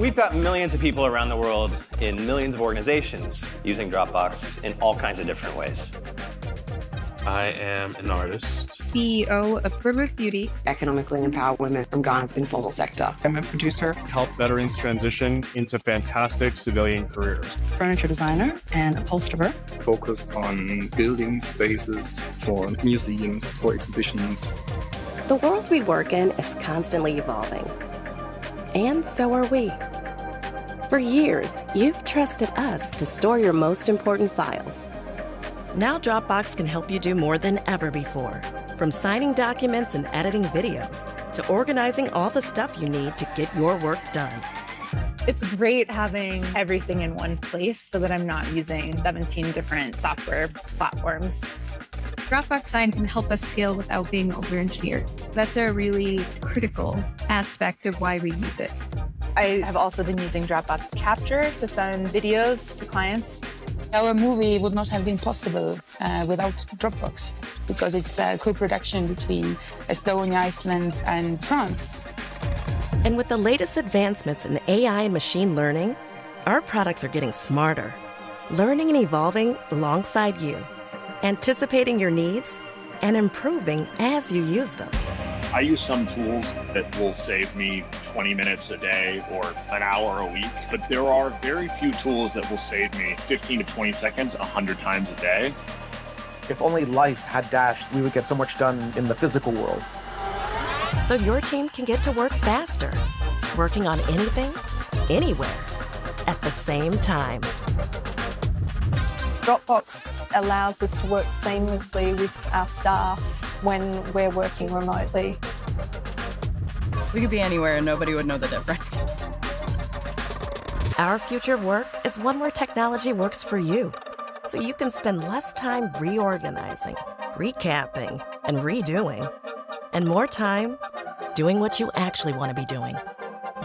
We've got millions of people around the world in millions of organizations using Dropbox in all kinds of different ways. I am an artist. CEO of River's Beauty. Economically empower women from Ghana's informal sector. I'm a producer. Help veterans transition into fantastic civilian careers. Furniture designer and upholsterer. Focused on building spaces for museums, for exhibitions. The world we work in is constantly evolving. And so are we. For years, you've trusted us to store your most important files. Now Dropbox can help you do more than ever before. From signing documents and editing videos, to organizing all the stuff you need to get your work done. It's great having everything in one place so that I'm not using 17 different software platforms. Dropbox Sign can help us scale without being over-engineered. That's a really critical aspect of why we use it. I have also been using Dropbox Capture to send videos to clients. Our movie would not have been possible without Dropbox, because it's a co-production between Estonia, Iceland, and France. And with the latest advancements in AI and machine learning, our products are getting smarter, learning and evolving alongside you, anticipating your needs, and improving as you use them. I use some tools that will save me 20 minutes a day or an hour a week, but there are very few tools that will save me 15 to 20 seconds 100 times a day. If only life had Dash, we would get so much done in the physical world. So your team can get to work faster, working on anything, anywhere, at the same time. Dropbox allows us to work seamlessly with our staff when we're working remotely. We could be anywhere and nobody would know the difference. Our future of work is one where technology works for you, so you can spend less time reorganizing, recapping, and redoing, and more time doing what you actually want to be doing,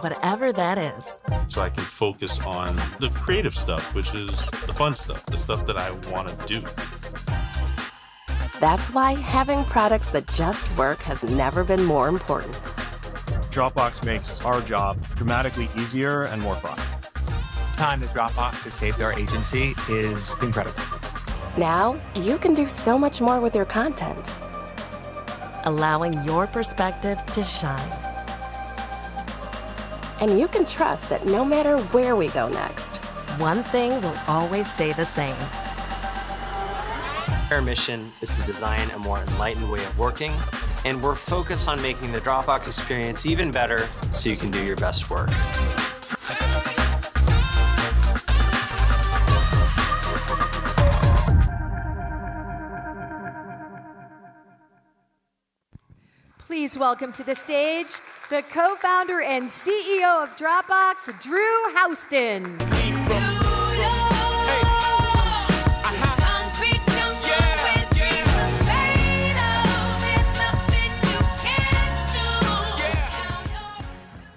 whatever that is. So I can focus on the creative stuff, which is the fun stuff, the stuff that I want to do. That's why having products that just work has never been more important. Dropbox makes our job dramatically easier and more fun. The time that Dropbox has saved our agency is incredible. Now, you can do so much more with your content, allowing your perspective to shine. And you can trust that no matter where we go next, one thing will always stay the same. Our mission is to design a more enlightened way of working, and we're focused on making the Dropbox experience even better so you can do your best work. Please welcome to the stage the co-founder and CEO of Dropbox, Drew Houston.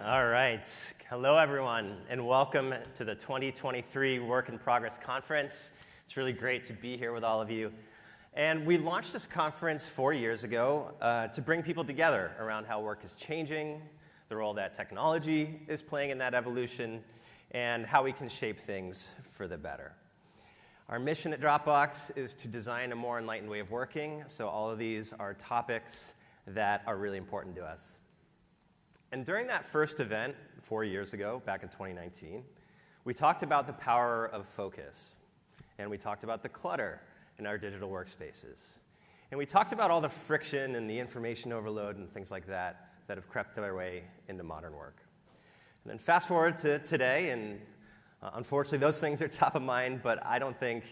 All right. Hello, everyone, and welcome to the 2023 Work in Progress Conference. It's really great to be here with all of you. And we launched this conference 4 years ago to bring people together around how work is changing, the role that technology is playing in that evolution, and how we can shape things for the better. Our mission at Dropbox is to design a more enlightened way of working, so all of these are topics that are really important to us. And during that first event 4 years ago, back in 2019, we talked about the power of focus, and we talked about the clutter in our digital workspaces. And we talked about all the friction and the information overload and things like that that have crept their way into modern work. And then fast forward to today, and unfortunately those things are top of mind, but I don't think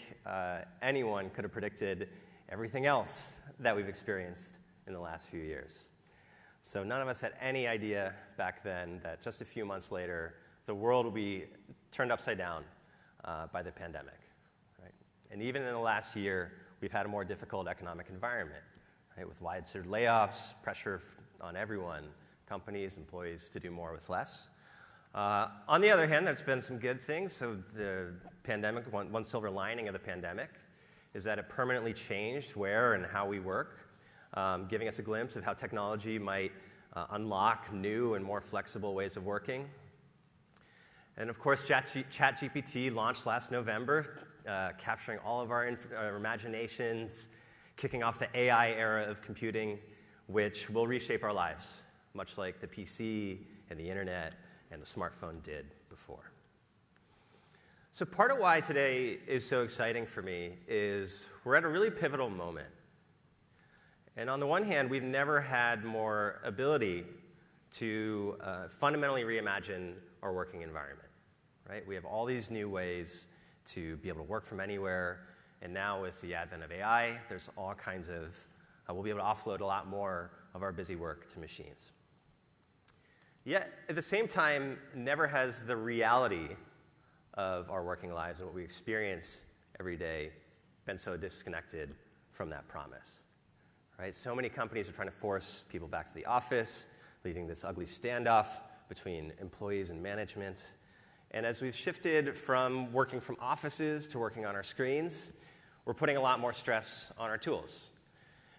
anyone could have predicted everything else that we've experienced in the last few years. So none of us had any idea back then that just a few months later, the world will be turned upside down by the pandemic. Right? And even in the last year, we've had a more difficult economic environment, right? With widespread layoffs, pressure on everyone, companies, employees to do more with less. On the other hand, there's been some good things. So the pandemic, one silver lining of the pandemic is that it permanently changed where and how we work. Giving us a glimpse of how technology might unlock new and more flexible ways of working. And of course, ChatGPT launched last November, capturing all of our imaginations, kicking off the AI era of computing, which will reshape our lives, much like the PC and the internet and the smartphone did before. So part of why today is so exciting for me is we're at a really pivotal moment. And on the one hand, we've never had more ability to fundamentally reimagine our working environment, right? We have all these new ways to be able to work from anywhere, and now with the advent of AI, there's all kinds of, we'll be able to offload a lot more of our busy work to machines. Yet, at the same time, never has the reality of our working lives and what we experience every day been so disconnected from that promise, right? So many companies are trying to force people back to the office, leading this ugly standoff between employees and management. And as we've shifted from working from offices to working on our screens, we're putting a lot more stress on our tools.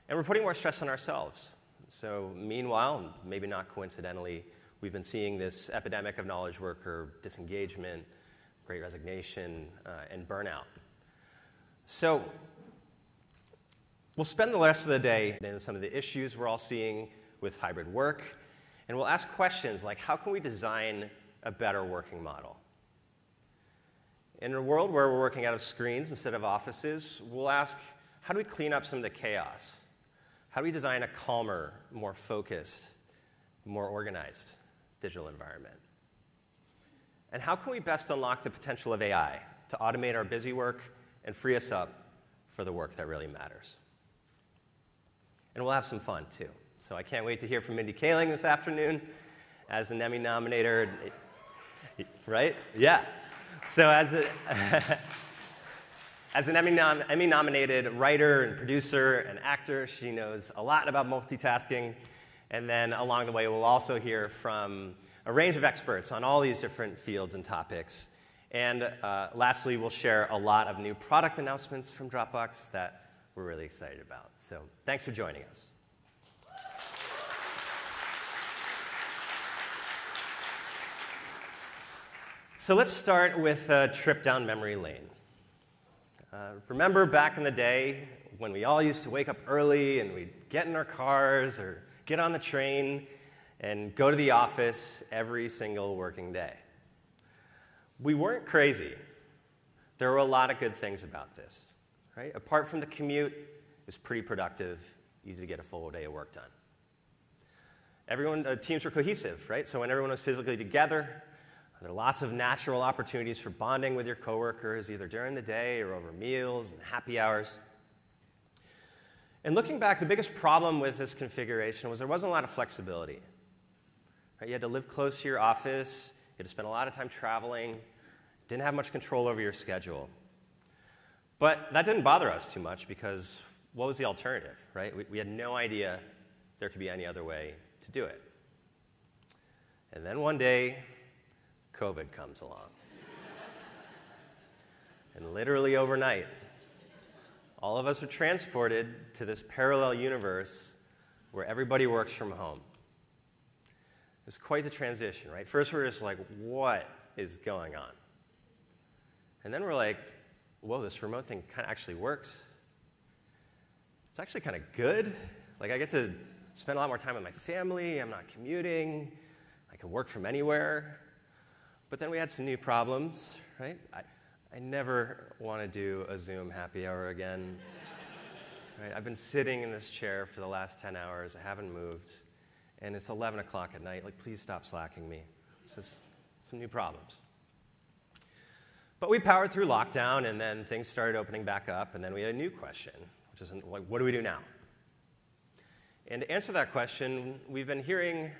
And we're putting more stress on ourselves. So meanwhile, maybe not coincidentally, we've been seeing this epidemic of knowledge worker disengagement, Great Resignation, and burnout. So we'll spend the rest of the day in some of the issues we're all seeing with hybrid work, and we'll ask questions like, how can we design a better working model? In a world where we're working out of screens instead of offices, we'll ask, how do we clean up some of the chaos? How do we design a calmer, more focused, more organized digital environment? And how can we best unlock the potential of AI to automate our busy work and free us up for the work that really matters? And we'll have some fun, too. So I can't wait to hear from Mindy Kaling this afternoon as an Emmy nominator, right? Yeah. So as an Emmy-nominated writer and producer and actor, she knows a lot about multitasking. And then along the way, we'll also hear from a range of experts on all these different fields and topics. And lastly, we'll share a lot of new product announcements from Dropbox that we're really excited about. So thanks for joining us. So let's start with a trip down memory lane. Remember back in the day when we all used to wake up early and we'd get in our cars or get on the train and go to the office every single working day. We weren't crazy. There were a lot of good things about this, right? Apart from the commute, it was pretty productive, easy to get a full day of work done. Teams were cohesive, right? So when everyone was physically together, there are lots of natural opportunities for bonding with your coworkers, either during the day or over meals and happy hours. And looking back, the biggest problem with this configuration was there wasn't a lot of flexibility. Right? You had to live close to your office, you had to spend a lot of time traveling, didn't have much control over your schedule. But that didn't bother us too much because what was the alternative, right? We had no idea there could be any other way to do it. And then one day, COVID comes along. And literally overnight, all of us are transported to this parallel universe where everybody works from home. It's quite the transition, right? First, we're just like, what is going on? And then we're like, whoa, this remote thing kind of actually works. It's actually kind of good. Like, I get to spend a lot more time with my family. I'm not commuting. I can work from anywhere. But then we had some new problems, right? I never want to do a Zoom happy hour again. Right? I've been sitting in this chair for the last 10 hours. I haven't moved. And it's 11 o'clock at night. Like, please stop slacking me. It's just some new problems. But we powered through lockdown, and then things started opening back up, and then we had a new question, which is, like, what do we do now? And to answer that question, we've been hearing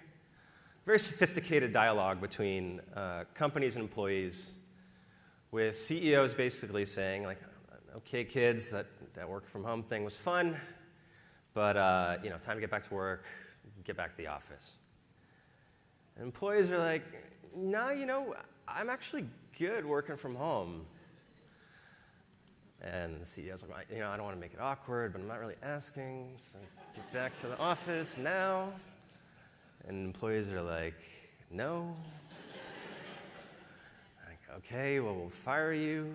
very sophisticated dialogue between companies and employees, with CEOs basically saying, like, okay, kids, that work from home thing was fun, but time to get back to work, get back to the office. And employees are like, no, I'm actually good working from home. And the CEO's like, I don't want to make it awkward, but I'm not really asking, so get back to the office now. And employees are like, no. okay, well, we'll fire you.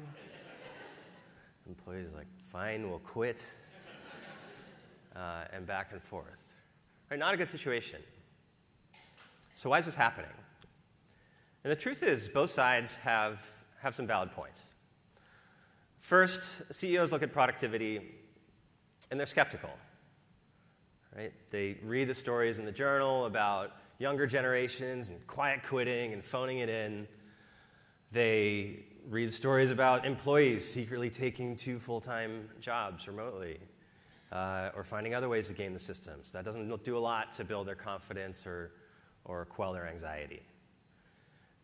Employee's like, fine, we'll quit. And back and forth. Right, not a good situation. So why is this happening? And the truth is, both sides have some valid points. First, CEOs look at productivity, and they're skeptical. Right? They read the stories in the journal about younger generations and quiet quitting and phoning it in. They read stories about employees secretly taking 2 full-time jobs remotely or finding other ways to game the systems. That doesn't do a lot to build their confidence or quell their anxiety.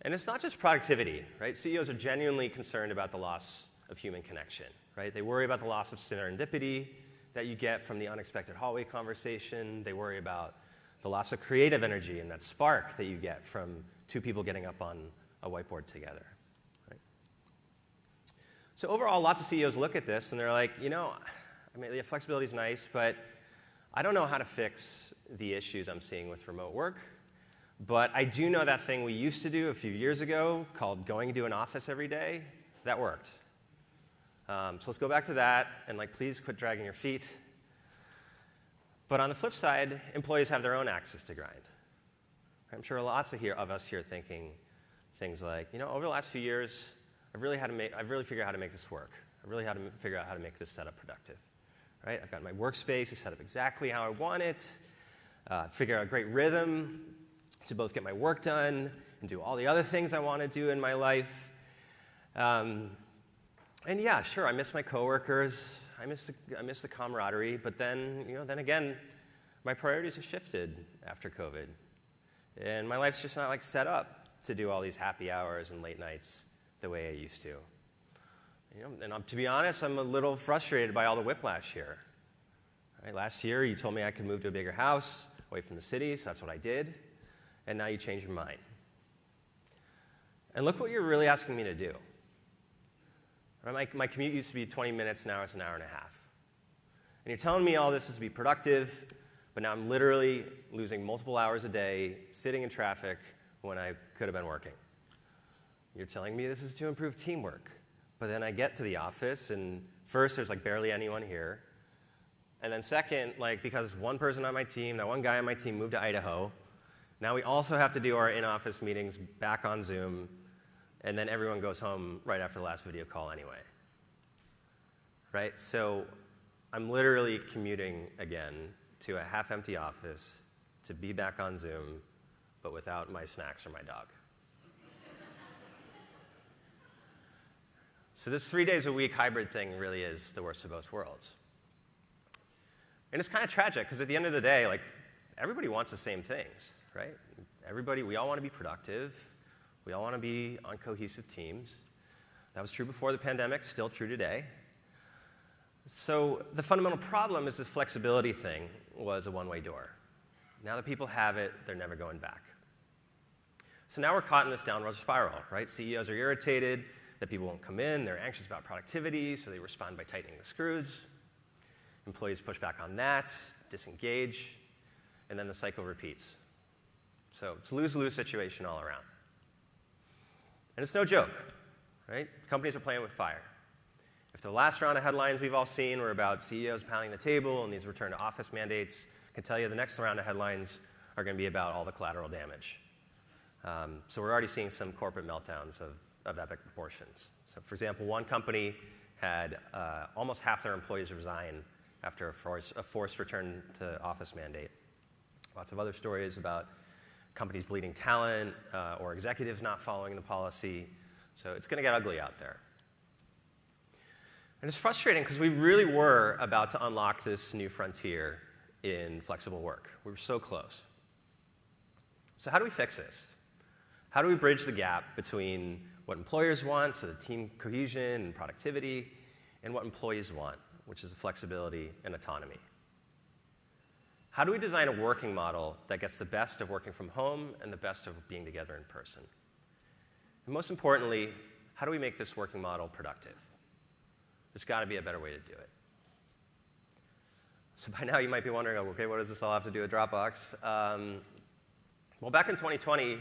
And it's not just productivity, right? CEOs are genuinely concerned about the loss of human connection, right? They worry about the loss of serendipity that you get from the unexpected hallway conversation. They worry about the loss of creative energy and that spark that you get from 2 people getting up on a whiteboard together. Right? So overall, lots of CEOs look at this and they're like, you know, I mean, the flexibility is nice, but I don't know how to fix the issues I'm seeing with remote work. But I do know that thing we used to do a few years ago called going to an office every day. That worked. So let's go back to that, and like, please quit dragging your feet. But on the flip side, employees have their own axes to grind. I'm sure lots of us here thinking things like, you know, over the last few years, I've really figured out how to make this work. I've really had to figure out how to make this setup productive. Right? I've got my workspace set up exactly how I want it. Figure out a great rhythm to both get my work done and do all the other things I want to do in my life. And yeah, sure, I miss my coworkers. I miss the camaraderie. But then, you know, then again, my priorities have shifted after COVID, and my life's just not like set up to do all these happy hours and late nights the way I used to. You know, and to be honest, I'm a little frustrated by all the whiplash here. Right? Last year, you told me I could move to a bigger house away from the city, so that's what I did. And now you change your mind. And look what you're really asking me to do. Right? My commute used to be 20 minutes, now it's an hour and a half. And you're telling me all this is to be productive, but now I'm literally losing multiple hours a day sitting in traffic when I could have been working. You're telling me this is to improve teamwork. But then I get to the office, and first, there's like barely anyone here. And then second, like, because one person on my team, that one guy on my team moved to Idaho, now we also have to do our in-office meetings back on Zoom, and then everyone goes home right after the last video call anyway. Right? So I'm literally commuting again to a half-empty office to be back on Zoom, but without my snacks or my dog. So this 3 days a week hybrid thing really is the worst of both worlds. And it's kind of tragic, because at the end of the day, like, everybody wants the same things, right? We all want to be productive. We all want to be on cohesive teams. That was true before the pandemic, still true today. So the fundamental problem is this flexibility thing was a one-way door. Now that people have it, they're never going back. So now we're caught in this downward spiral, right? CEOs are irritated that people won't come in. They're anxious about productivity, so they respond by tightening the screws. Employees push back on that, disengage, and then the cycle repeats. So it's a lose-lose situation all around. And it's no joke, right? Companies are playing with fire. If the last round of headlines we've all seen were about CEOs pounding the table and these return to office mandates, I can tell you the next round of headlines are going to be about all the collateral damage. So we're already seeing some corporate meltdowns of epic proportions. So for example, one company had almost half their employees resign after a forced return to office mandate. Lots of other stories about companies bleeding talent or executives not following the policy. So it's going to get ugly out there. And it's frustrating because we really were about to unlock this new frontier in flexible work. We were so close. So how do we fix this? How do we bridge the gap between what employers want, so the team cohesion and productivity, and what employees want, which is the flexibility and autonomy? How do we design a working model that gets the best of working from home and the best of being together in person? And most importantly, how do we make this working model productive? There's got to be a better way to do it. So by now you might be wondering, okay, what does this all have to do with Dropbox? Well, back in 2020,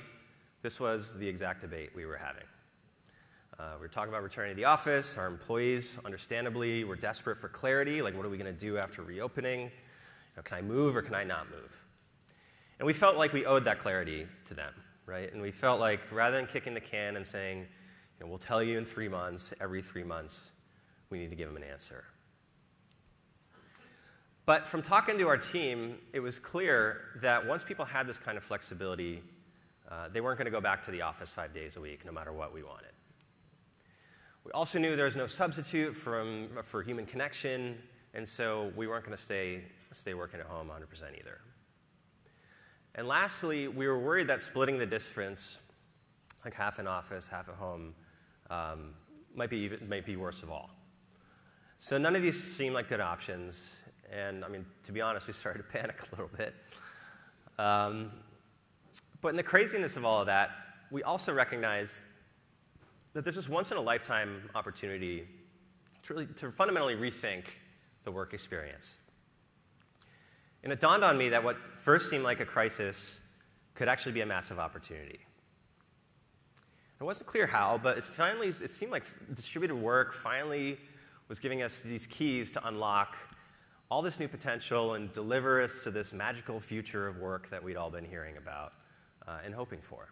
this was the exact debate we were having. We were talking about returning to the office. Our employees, understandably, were desperate for clarity, like what are we going to do after reopening? You know, can I move or can I not move? And we felt like we owed that clarity to them, right? And we felt like rather than kicking the can and saying, you know, we'll tell you in 3 months, every 3 months, we need to give them an answer. But from talking to our team, it was clear that once people had this kind of flexibility, they weren't going to go back to the office 5 days a week, no matter what we wanted. We also knew there was no substitute for human connection, and so we weren't going to stay working at home 100% either. And lastly, we were worried that splitting the difference, like half in office, half at home, might be worst of all. So none of these seemed like good options. And I mean, to be honest, we started to panic a little bit. But in the craziness of all of that, we also recognized that there's this once-in-a-lifetime opportunity to fundamentally rethink the work experience. And it dawned on me that what first seemed like a crisis could actually be a massive opportunity. It wasn't clear how, but it seemed like distributed work finally was giving us these keys to unlock all this new potential and deliver us to this magical future of work that we'd all been hearing about and hoping for.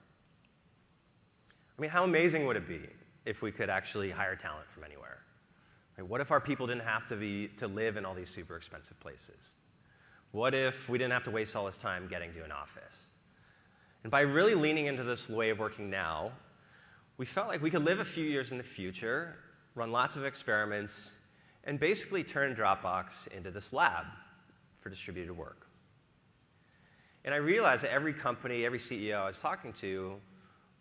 I mean, how amazing would it be if we could actually hire talent from anywhere? Like, what if our people didn't have to live in all these super expensive places? What if we didn't have to waste all this time getting to an office? And by really leaning into this way of working now, we felt like we could live a few years in the future, run lots of experiments, and basically turn Dropbox into this lab for distributed work. And I realized that every company, every CEO I was talking to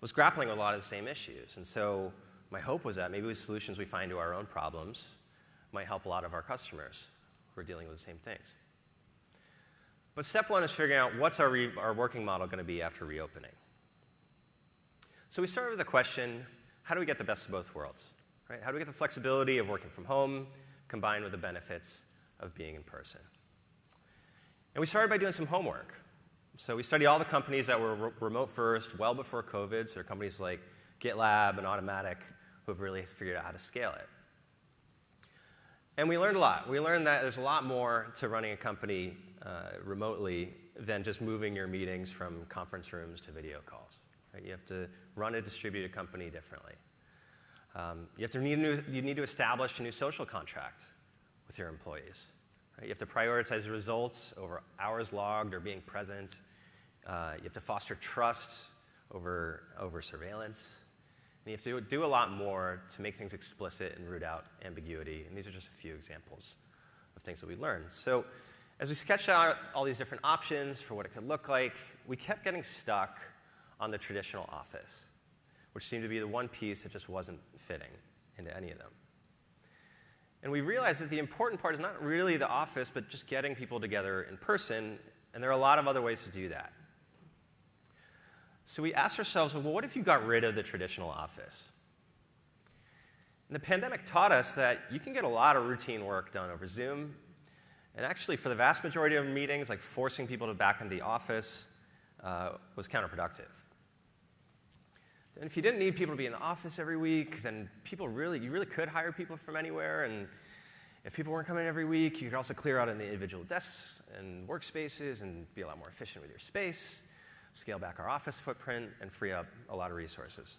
was grappling with a lot of the same issues. And so my hope was that maybe with solutions we find to our own problems might help a lot of our customers who are dealing with the same things. But step one is figuring out what's our working model going to be after reopening. So we started with the question, how do we get the best of both worlds? Right? How do we get the flexibility of working from home combined with the benefits of being in person? And we started by doing some homework. So we studied all the companies that were remote first, well before COVID. So there are companies like GitLab and Automatic who have really figured out how to scale it. And we learned a lot. We learned that there's a lot more to running a company remotely than just moving your meetings from conference rooms to video calls. Right? You have to run a distributed company differently. You need to establish a new social contract with your employees. Right? You have to prioritize results over hours logged or being present. You have to foster trust over surveillance. And you have to do a lot more to make things explicit and root out ambiguity. And these are just a few examples of things that we learned. So as we sketched out all these different options for what it could look like, we kept getting stuck on the traditional office, which seemed to be the one piece that just wasn't fitting into any of them. And we realized that the important part is not really the office, but just getting people together in person, and there are a lot of other ways to do that. So we asked ourselves, well, what if you got rid of the traditional office? And the pandemic taught us that you can get a lot of routine work done over Zoom, and actually for the vast majority of meetings, like forcing people to back into the office was counterproductive. And if you didn't need people to be in the office every week, then you really could hire people from anywhere. And if people weren't coming every week, you could also clear out in the individual desks and workspaces and be a lot more efficient with your space, scale back our office footprint, and free up a lot of resources.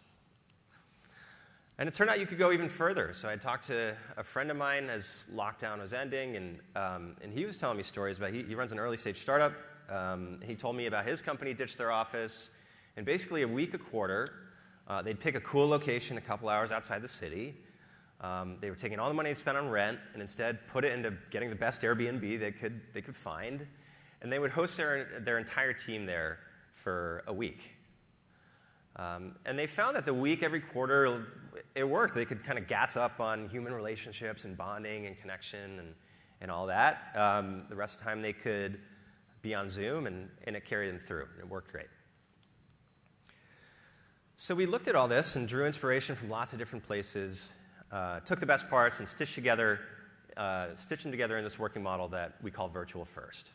And it turned out you could go even further. So I talked to a friend of mine as lockdown was ending, and he was telling me stories about, he runs an early stage startup. He told me about his company ditched their office, and basically a week a quarter, they'd pick a cool location a couple hours outside the city. They were taking all the money they spent on rent and instead put it into getting the best Airbnb they could find. And they would host their entire team there for a week. And they found that the week every quarter, it worked. They could kind of gas up on human relationships and bonding and connection and all that. The rest of the time they could be on Zoom, and it carried them through. It worked great. So we looked at all this and drew inspiration from lots of different places, took the best parts and stitched them together in this working model that we call virtual first.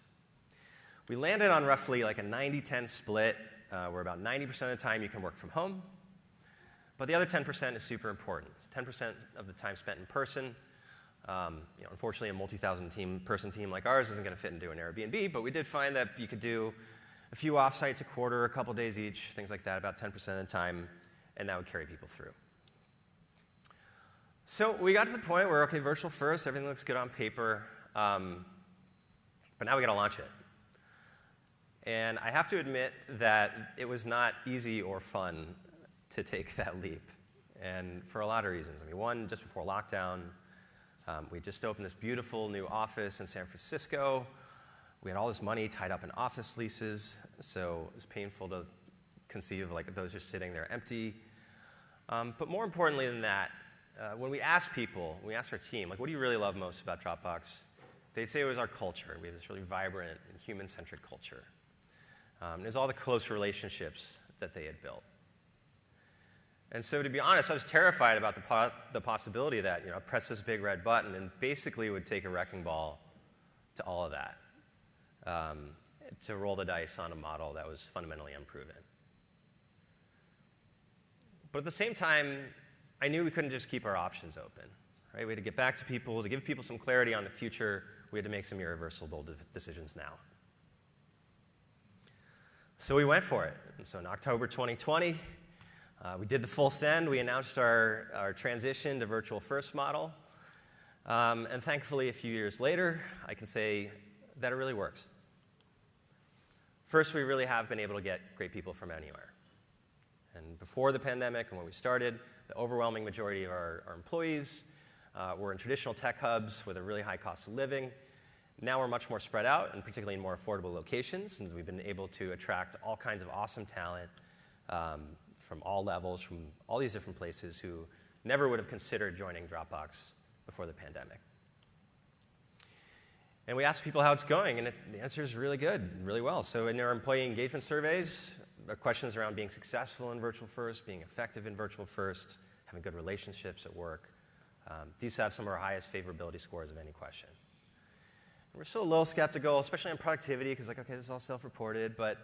We landed on roughly like a 90-10 split, where about 90% of the time you can work from home, But the other 10% is super important. It's 10% of the time spent in person. Unfortunately, a multi-thousand person team like ours isn't going to fit into an Airbnb, but we did find that you could do a few offsites a quarter, a couple days each, things like that, about 10% of the time, and that would carry people through. So we got to the point where, okay, virtual first, everything looks good on paper, but now we got to launch it. And I have to admit that it was not easy or fun to take that leap, and for a lot of reasons. I mean, one, just before lockdown, we just opened this beautiful new office in San Francisco. We had all this money tied up in office leases, so it was painful to conceive of like those just sitting there empty. But more importantly than that, when we asked people, we asked our team, like, what do you really love most about Dropbox? They'd say it was our culture. We have this really vibrant and human-centric culture. It was all the close relationships that they had built. And so to be honest, I was terrified about the possibility that, I pressed this big red button and basically would take a wrecking ball to all of that, to roll the dice on a model that was fundamentally unproven. But at the same time, I knew we couldn't just keep our options open, right? We had to get back to people, to give people some clarity on the future. We had to make some irreversible decisions now. So we went for it. And so in October 2020, we did the full send. We announced our transition to virtual first model. And thankfully, a few years later, I can say that it really works. First, we really have been able to get great people from anywhere. And before the pandemic and when we started, the overwhelming majority of our employees were in traditional tech hubs with a really high cost of living. Now we're much more spread out, and particularly in more affordable locations, and we've been able to attract all kinds of awesome talent from all levels, from all these different places who never would have considered joining Dropbox before the pandemic. And we asked people how it's going, and the answer is really good, really well. So in our employee engagement surveys, questions around being successful in virtual first, being effective in virtual first, having good relationships at work. These have some of our highest favorability scores of any question. And we're still a little skeptical, especially on productivity, because okay, this is all self-reported. But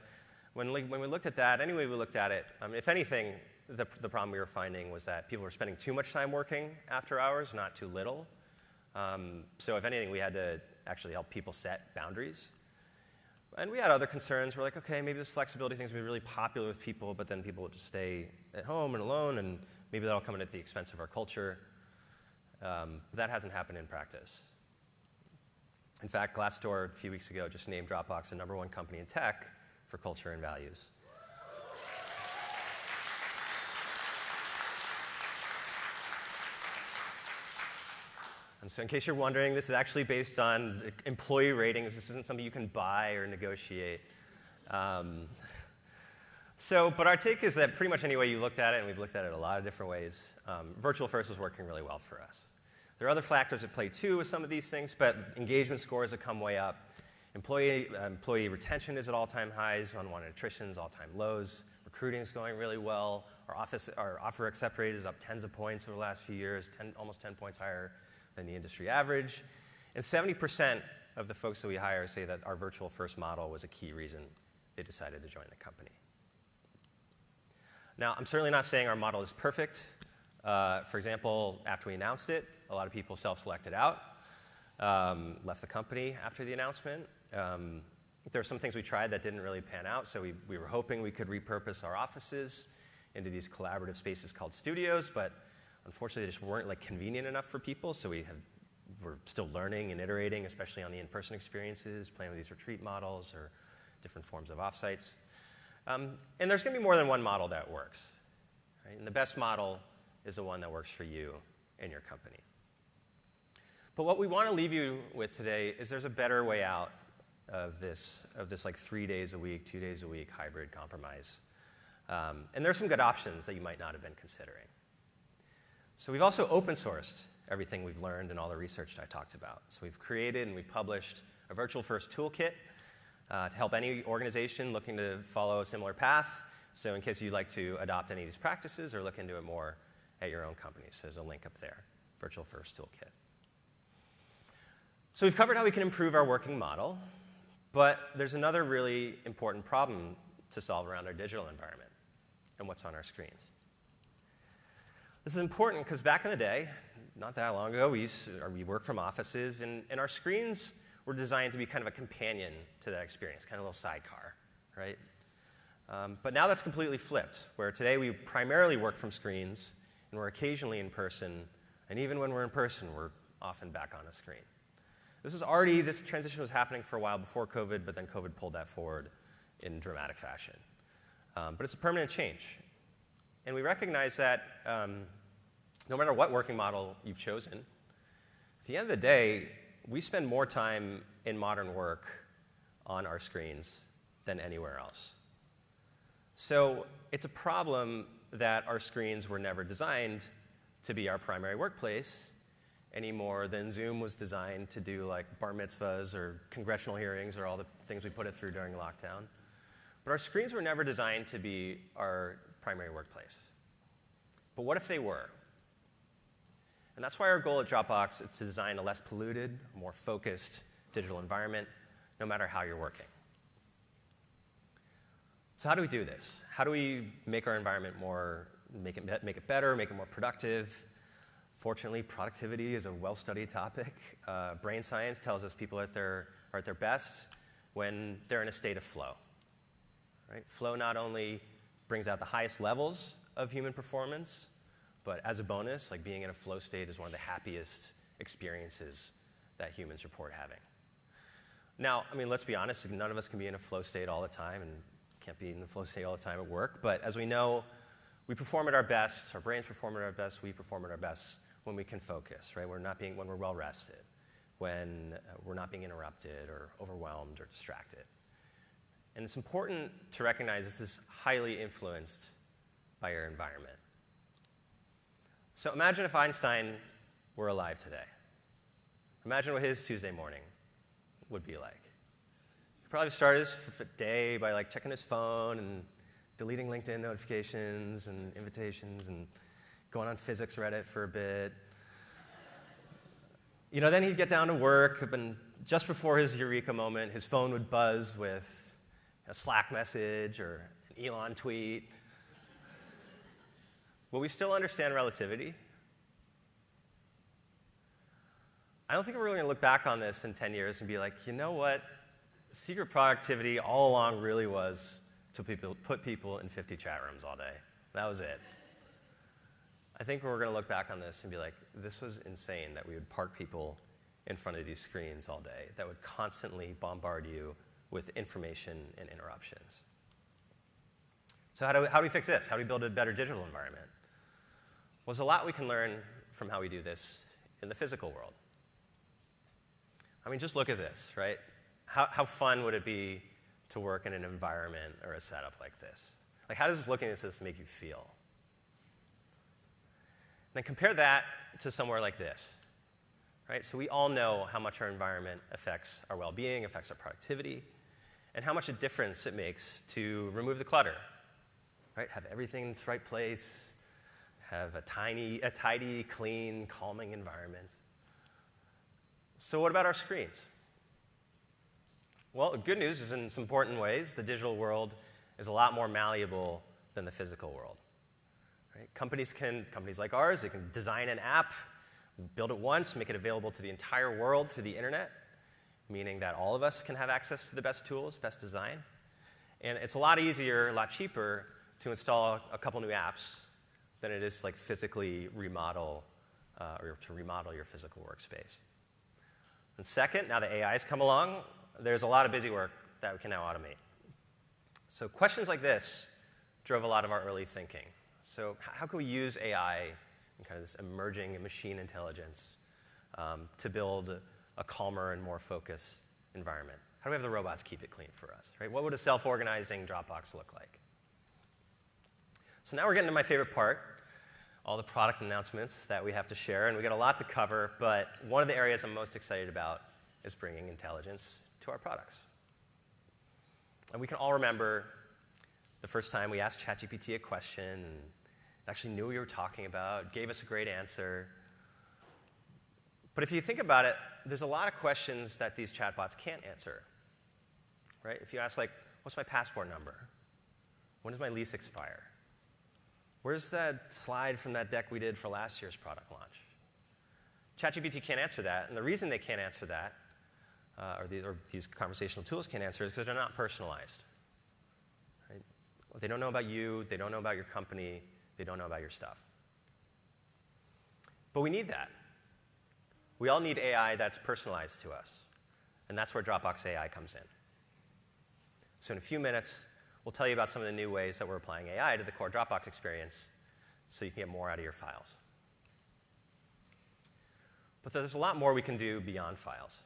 when we looked at that, any way we looked at it, if anything, the problem we were finding was that people were spending too much time working after hours, not too little. So if anything, we had to actually help people set boundaries. And we had other concerns. We're like, okay, maybe this flexibility thing is going to be really popular with people, but then people will just stay at home and alone, and maybe that'll come in at the expense of our culture. But that hasn't happened in practice. In fact, Glassdoor a few weeks ago just named Dropbox the #1 company in tech for culture and values. And so in case you're wondering, this is actually based on employee ratings. This isn't something you can buy or negotiate. But our take is that pretty much any way you looked at it, and we've looked at it a lot of different ways, virtual first was working really well for us. There are other factors at play too with some of these things, but engagement scores have come way up. Employee retention is at all-time highs, unwanted attrition is all-time lows. Recruiting is going really well. Our offer accept rate is up tens of points over the last few years, almost 10 points higher than the industry average. And 70% of the folks that we hire say that our virtual first model was a key reason they decided to join the company. Now, I'm certainly not saying our model is perfect. For example, after we announced it, a lot of people self-selected out, left the company after the announcement. There are some things we tried that didn't really pan out, so we were hoping we could repurpose our offices into these collaborative spaces called studios, but unfortunately, they just weren't convenient enough for people, so we're still learning and iterating, especially on the in-person experiences, playing with these retreat models or different forms of offsites. And there's going to be more than one model that works. Right? And the best model is the one that works for you and your company. But what we want to leave you with today is there's a better way out of this 3 days a week, 2 days a week hybrid compromise. And there's some good options that you might not have been considering. So we've also open sourced everything we've learned and all the research that I talked about. So we've created and we've published a virtual first toolkit to help any organization looking to follow a similar path. So in case you'd like to adopt any of these practices or look into it more at your own company. So there's a link up there, virtual first toolkit. So we've covered how we can improve our working model, but there's another really important problem to solve around our digital environment and what's on our screens. This is important because back in the day, not that long ago, we worked from offices, and our screens were designed to be kind of a companion to that experience, kind of a little sidecar, right? But now that's completely flipped, where today we primarily work from screens, and we're occasionally in person, and even when we're in person, we're often back on a screen. This transition was happening for a while before COVID, but then COVID pulled that forward in dramatic fashion. But it's a permanent change. And we recognize that no matter what working model you've chosen, at the end of the day, we spend more time in modern work on our screens than anywhere else. So it's a problem that our screens were never designed to be our primary workplace any more than Zoom was designed to do like bar mitzvahs or congressional hearings or all the things we put it through during lockdown. But our screens were never designed to be our primary workplace. But what if they were? And that's why our goal at Dropbox is to design a less polluted, more focused digital environment, no matter how you're working. So how do we do this? How do we make our environment make it better, make it more productive? Fortunately, productivity is a well-studied topic. Brain science tells us people are at their best when they're in a state of flow. Right? Flow not only brings out the highest levels of human performance, but as a bonus, like being in a flow state is one of the happiest experiences that humans report having. Now, I mean, let's be honest, none of us can be in a flow state all the time and can't be in the flow state all the time at work, but as we know, we perform at our best, our brains perform at our best, we perform at our best when we can focus, right? When we're well rested, when we're not being interrupted or overwhelmed or distracted. And it's important to recognize this is highly influenced by your environment. So imagine if Einstein were alive today. Imagine what his Tuesday morning would be like. He'd probably start his day by like checking his phone and deleting LinkedIn notifications and invitations and going on physics Reddit for a bit. Then he'd get down to work, and just before his eureka moment, his phone would buzz with a Slack message or an Elon tweet. Will we still understand relativity? I don't think we're really going to look back on this in 10 years and be like, you know what? Secret productivity all along really was to put people in 50 chat rooms all day. That was it. I think we're going to look back on this and be like, this was insane that we would park people in front of these screens all day that would constantly bombard you with information and interruptions. So how do we fix this? How do we build a better digital environment? Well, there's a lot we can learn from how we do this in the physical world. I mean, just look at this, right? How fun would it be to work in an environment or a setup like this? Like, how does looking at this make you feel? And then compare that to somewhere like this, right? So we all know how much our environment affects our well-being, affects our productivity, and how much a difference it makes to remove the clutter, right? Have everything in its right place, have a tidy, clean, calming environment. So what about our screens? Well, the good news is in some important ways, the digital world is a lot more malleable than the physical world. Right? Companies like ours, they can design an app, build it once, make it available to the entire world through the internet, meaning that all of us can have access to the best tools, best design. And it's a lot easier, a lot cheaper to install a couple new apps than it is to physically remodel or to remodel your physical workspace. And second, now that AI has come along, there's a lot of busy work that we can now automate. So questions like this drove a lot of our early thinking. So how can we use AI and kind of this emerging machine intelligence to build a calmer and more focused environment? How do we have the robots keep it clean for us, right? What would a self-organizing Dropbox look like? So now we're getting to my favorite part, all the product announcements that we have to share, and we got a lot to cover, but one of the areas I'm most excited about is bringing intelligence to our products. And we can all remember the first time we asked ChatGPT a question and it actually knew what we were talking about, gave us a great answer. But if you think about it, there's a lot of questions that these chatbots can't answer, right? If you ask, what's my passport number? When does my lease expire? Where's that slide from that deck we did for last year's product launch? ChatGPT can't answer that, and the reason they can't answer that, or these conversational tools can't answer, is because they're not personalized. Right? They don't know about you, they don't know about your company, they don't know about your stuff. But we need that. We all need AI that's personalized to us, and that's where Dropbox AI comes in. So in a few minutes, we'll tell you about some of the new ways that we're applying AI to the core Dropbox experience so you can get more out of your files. But there's a lot more we can do beyond files.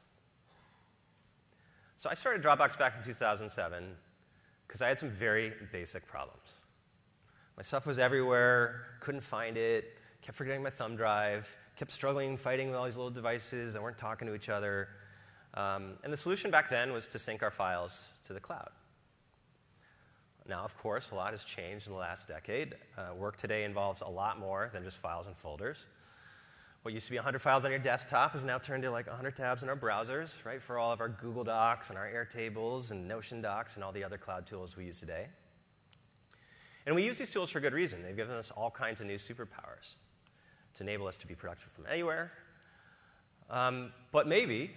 So I started Dropbox back in 2007 because I had some very basic problems. My stuff was everywhere, couldn't find it, kept forgetting my thumb drive, kept struggling, fighting with all these little devices that weren't talking to each other. And the solution back then was to sync our files to the cloud. Now, of course, a lot has changed in the last decade. Work today involves a lot more than just files and folders. What used to be 100 files on your desktop is now turned to like 100 tabs in our browsers, right, for all of our Google Docs and our Airtables and Notion Docs and all the other cloud tools we use today. And we use these tools for good reason. They've given us all kinds of new superpowers to enable us to be productive from anywhere. But maybe,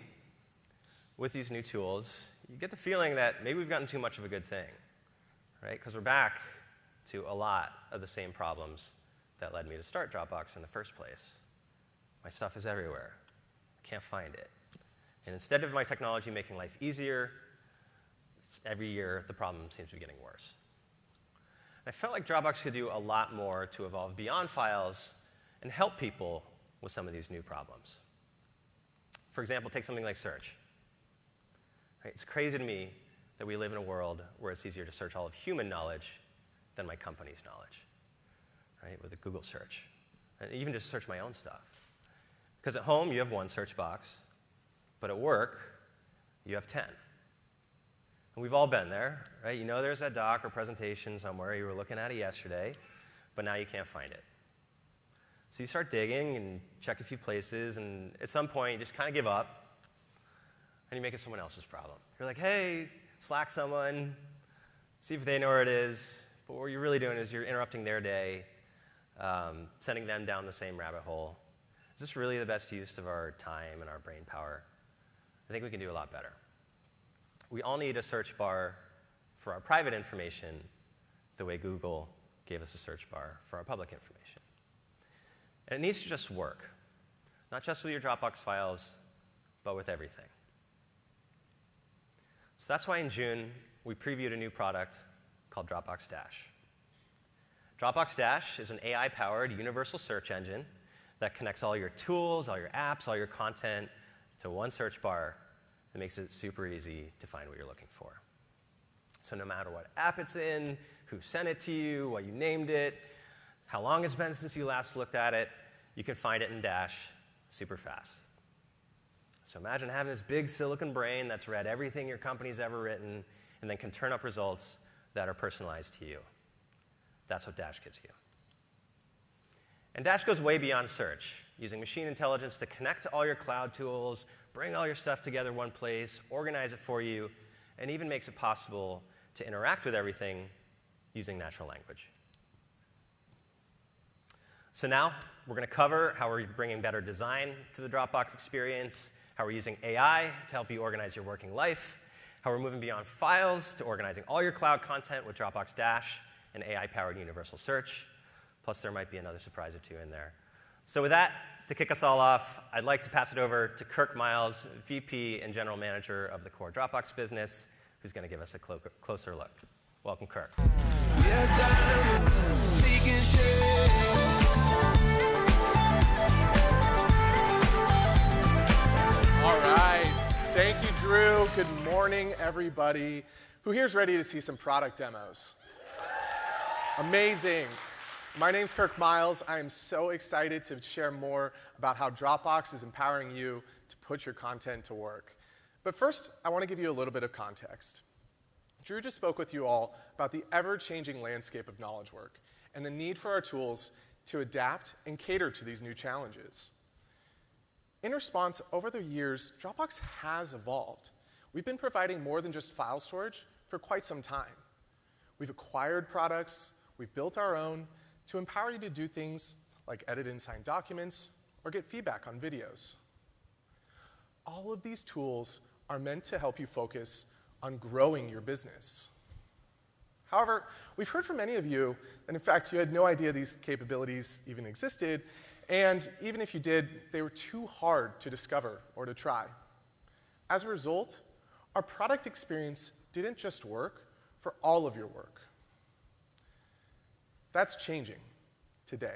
with these new tools, you get the feeling that maybe we've gotten too much of a good thing, right? Because we're back to a lot of the same problems that led me to start Dropbox in the first place. My stuff is everywhere. I can't find it. And instead of my technology making life easier, every year the problem seems to be getting worse. And I felt like Dropbox could do a lot more to evolve beyond files and help people with some of these new problems. For example, take something like search. Right? It's crazy to me that we live in a world where it's easier to search all of human knowledge than my company's knowledge, right? With a Google search. And even just search my own stuff. Because at home, you have one search box, but at work, you have 10. And we've all been there, right? You know there's that doc or presentation somewhere, you were looking at it yesterday, but now you can't find it. So you start digging and check a few places, and at some point, you just kind of give up, and you make it someone else's problem. You're like, hey, Slack someone, see if they know where it is, but what you're really doing is you're interrupting their day, sending them down the same rabbit hole. Is this really the best use of our time and our brain power? I think we can do a lot better. We all need a search bar for our private information the way Google gave us a search bar for our public information. And it needs to just work, not just with your Dropbox files, but with everything. So that's why in June, we previewed a new product called Dropbox Dash. Dropbox Dash is an AI-powered universal search engine that connects all your tools, all your apps, all your content to one search bar that makes it super easy to find what you're looking for. So no matter what app it's in, who sent it to you, what you named it, how long it's been since you last looked at it, you can find it in Dash super fast. So imagine having this big silicon brain that's read everything your company's ever written and then can turn up results that are personalized to you. That's what Dash gives you. And Dash goes way beyond search, using machine intelligence to connect to all your cloud tools, bring all your stuff together in one place, organize it for you, and even makes it possible to interact with everything using natural language. So now we're going to cover how we're bringing better design to the Dropbox experience, how we're using AI to help you organize your working life, how we're moving beyond files to organizing all your cloud content with Dropbox Dash and AI-powered universal search. Plus, there might be another surprise or two in there. So with that, to kick us all off, I'd like to pass it over to Kirk Miles, VP and General Manager of the core Dropbox business, who's going to give us a closer look. Welcome, Kirk. All right. Thank you, Drew. Good morning, everybody. Who here's ready to see some product demos? Amazing. My name's Kirk Miles. I am so excited to share more about how Dropbox is empowering you to put your content to work. But first, I want to give you a little bit of context. Drew just spoke with you all about the ever-changing landscape of knowledge work and the need for our tools to adapt and cater to these new challenges. In response, over the years, Dropbox has evolved. We've been providing more than just file storage for quite some time. We've acquired products, we've built our own, to empower you to do things like edit and sign documents or get feedback on videos. All of these tools are meant to help you focus on growing your business. However, we've heard from many of you that in fact you had no idea these capabilities even existed, and even if you did, they were too hard to discover or to try. As a result, our product experience didn't just work for all of your work. That's changing today.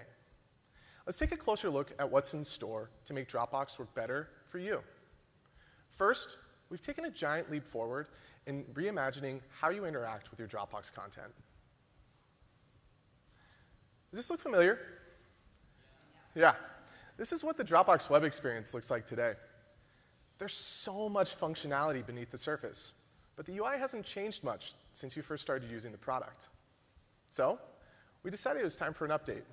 Let's take a closer look at what's in store to make Dropbox work better for you. First, we've taken a giant leap forward in reimagining how you interact with your Dropbox content. Does this look familiar? Yeah. This is what the Dropbox web experience looks like today. There's so much functionality beneath the surface, but the UI hasn't changed much since you first started using the product. So, we decided it was time for an update.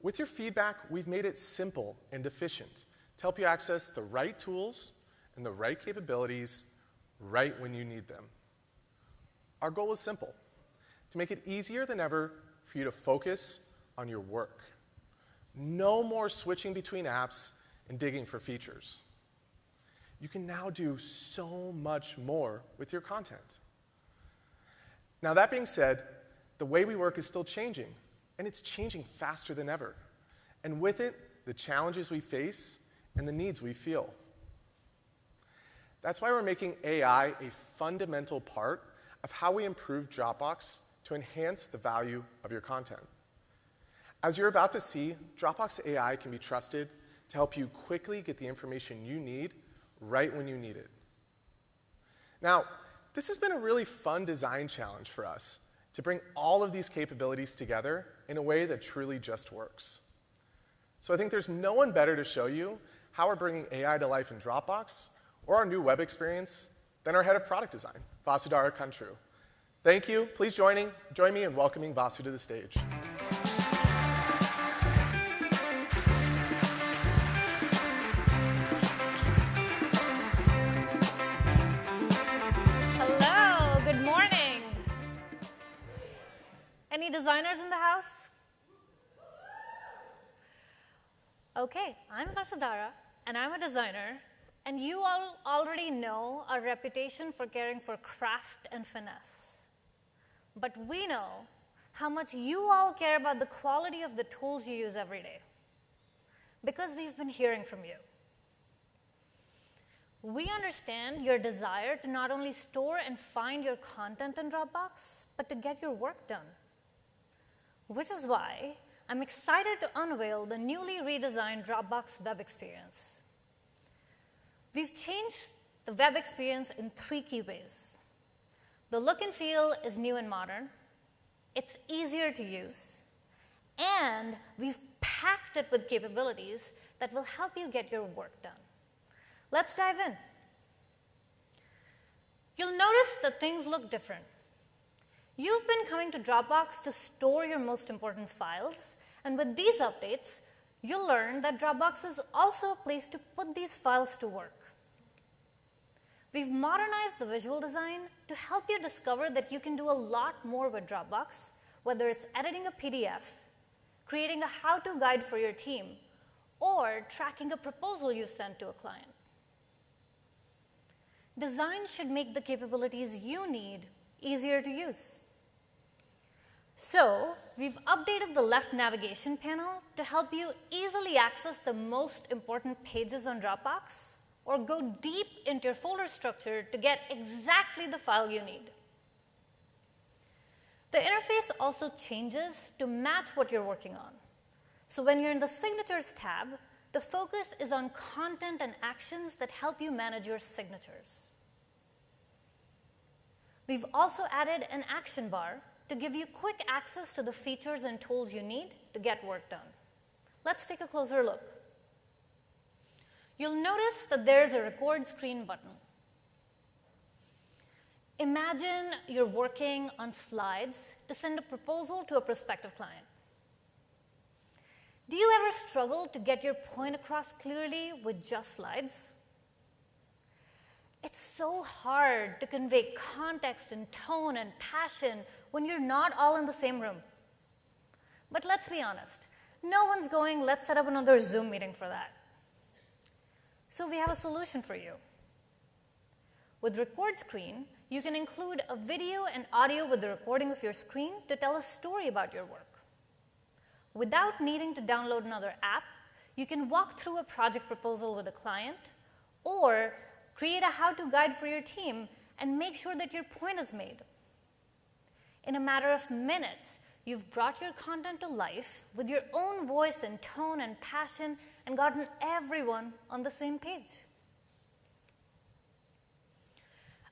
With your feedback, we've made it simple and efficient to help you access the right tools and the right capabilities right when you need them. Our goal is simple: to make it easier than ever for you to focus on your work. No more switching between apps and digging for features. You can now do so much more with your content. Now, that being said, the way we work is still changing, and it's changing faster than ever. And with it, the challenges we face and the needs we feel. That's why we're making AI a fundamental part of how we improve Dropbox to enhance the value of your content. As you're about to see, Dropbox AI can be trusted to help you quickly get the information you need right when you need it. Now, this has been a really fun design challenge for us to bring all of these capabilities together in a way that truly just works. So I think there's no one better to show you how we're bringing AI to life in Dropbox or our new web experience than our head of product design, Vasudhara Kantru. Thank you. Please join me in welcoming Vasu to the stage. Hello, good morning. Any designers in the house? Okay, I'm Vasudhara, and I'm a designer, and you all already know our reputation for caring for craft and finesse. But we know how much you all care about the quality of the tools you use every day, because we've been hearing from you. We understand your desire to not only store and find your content in Dropbox, but to get your work done. Which is why I'm excited to unveil the newly redesigned Dropbox web experience. We've changed the web experience in 3 key ways. The look and feel is new and modern, it's easier to use, and we've packed it with capabilities that will help you get your work done. Let's dive in. You'll notice that things look different. You've been coming to Dropbox to store your most important files, and with these updates, you'll learn that Dropbox is also a place to put these files to work. We've modernized the visual design to help you discover that you can do a lot more with Dropbox, whether it's editing a PDF, creating a how-to guide for your team, or tracking a proposal you sent to a client. Design should make the capabilities you need easier to use. So, we've updated the left navigation panel to help you easily access the most important pages on Dropbox, or go deep into your folder structure to get exactly the file you need. The interface also changes to match what you're working on. So when you're in the Signatures tab, the focus is on content and actions that help you manage your signatures. We've also added an action bar to give you quick access to the features and tools you need to get work done. Let's take a closer look. You'll notice that there's a record screen button. Imagine you're working on slides to send a proposal to a prospective client. Do you ever struggle to get your point across clearly with just slides? It's so hard to convey context and tone and passion when you're not all in the same room. But let's be honest, no one's going, let's set up another Zoom meeting for that. So we have a solution for you. With Record Screen, you can include a video and audio with the recording of your screen to tell a story about your work. Without needing to download another app, you can walk through a project proposal with a client or create a how-to guide for your team and make sure that your point is made. In a matter of minutes, you've brought your content to life with your own voice and tone and passion and gotten everyone on the same page.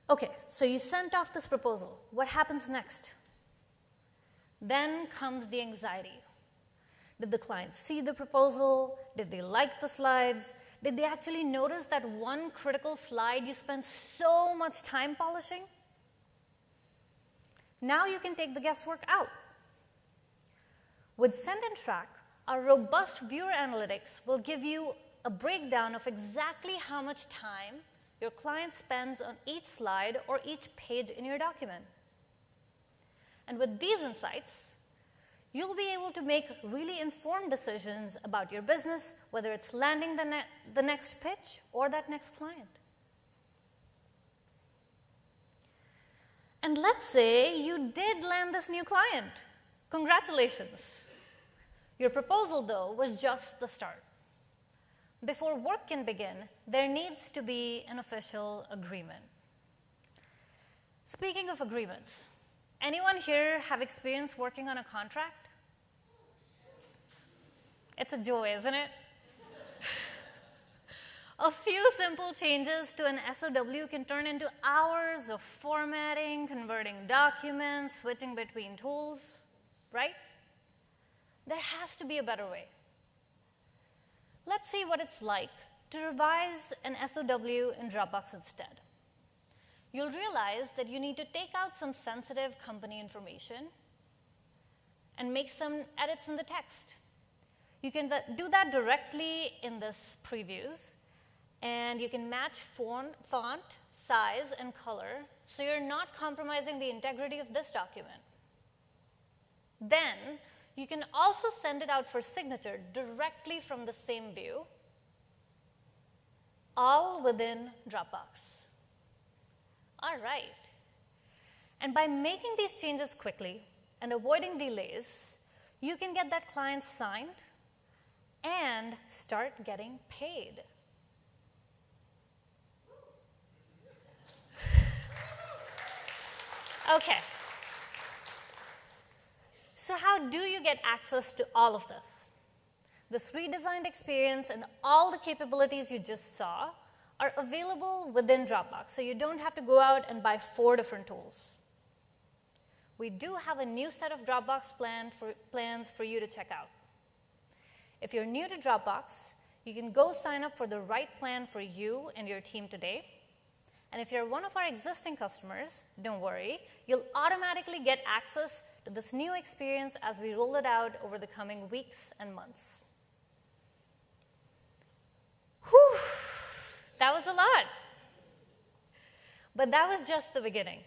Okay, so you sent off this proposal. What happens next? Then comes the anxiety. Did the client see the proposal? Did they like the slides? Did they actually notice that one critical slide you spent so much time polishing? Now you can take the guesswork out. With Send and Track, our robust viewer analytics will give you a breakdown of exactly how much time your client spends on each slide or each page in your document. And with these insights, you'll be able to make really informed decisions about your business, whether it's landing the next pitch or that next client. And let's say you did land this new client. Congratulations. Your proposal, though, was just the start. Before work can begin, there needs to be an official agreement. Speaking of agreements, anyone here have experience working on a contract? It's a joy, isn't it? A few simple changes to an SOW can turn into hours of formatting, converting documents, switching between tools, right? There has to be a better way. Let's see what it's like to revise an SOW in Dropbox instead. You'll realize that you need to take out some sensitive company information and make some edits in the text. You can do that directly in this previews, and you can match font, size, and color, so you're not compromising the integrity of this document. Then, you can also send it out for signature directly from the same view, all within Dropbox. All right. And by making these changes quickly and avoiding delays, you can get that client signed and start getting paid. Okay. So how do you get access to all of this? This redesigned experience and all the capabilities you just saw are available within Dropbox, so you don't have to go out and buy 4 different tools. We do have a new set of Dropbox plans for you to check out. If you're new to Dropbox, you can go sign up for the right plan for you and your team today. And if you're one of our existing customers, don't worry, you'll automatically get access to this new experience as we roll it out over the coming weeks and months. Whew, that was a lot. But that was just the beginning.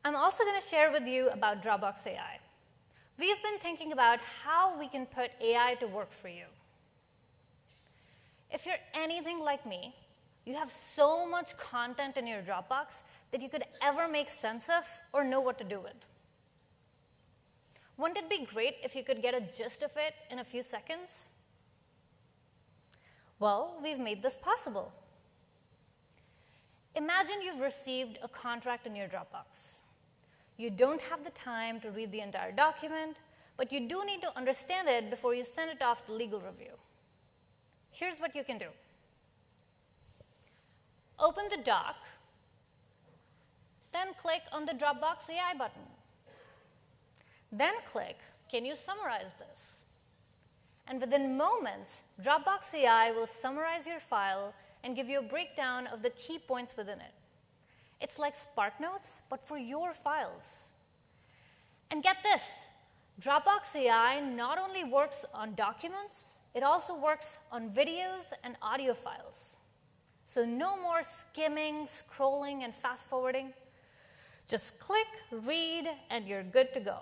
I'm also going to share with you about Dropbox AI. We've been thinking about how we can put AI to work for you. If you're anything like me, you have so much content in your Dropbox that you could ever make sense of or know what to do with. Wouldn't it be great if you could get a gist of it in a few seconds? Well, we've made this possible. Imagine you've received a contract in your Dropbox. You don't have the time to read the entire document, but you do need to understand it before you send it off to legal review. Here's what you can do. Open the doc, then click on the Dropbox AI button. Then click, can you summarize this? And within moments, Dropbox AI will summarize your file and give you a breakdown of the key points within it. It's like Spark Notes, but for your files. And get this, Dropbox AI not only works on documents, it also works on videos and audio files. So no more skimming, scrolling, and fast forwarding. Just click, read, and you're good to go.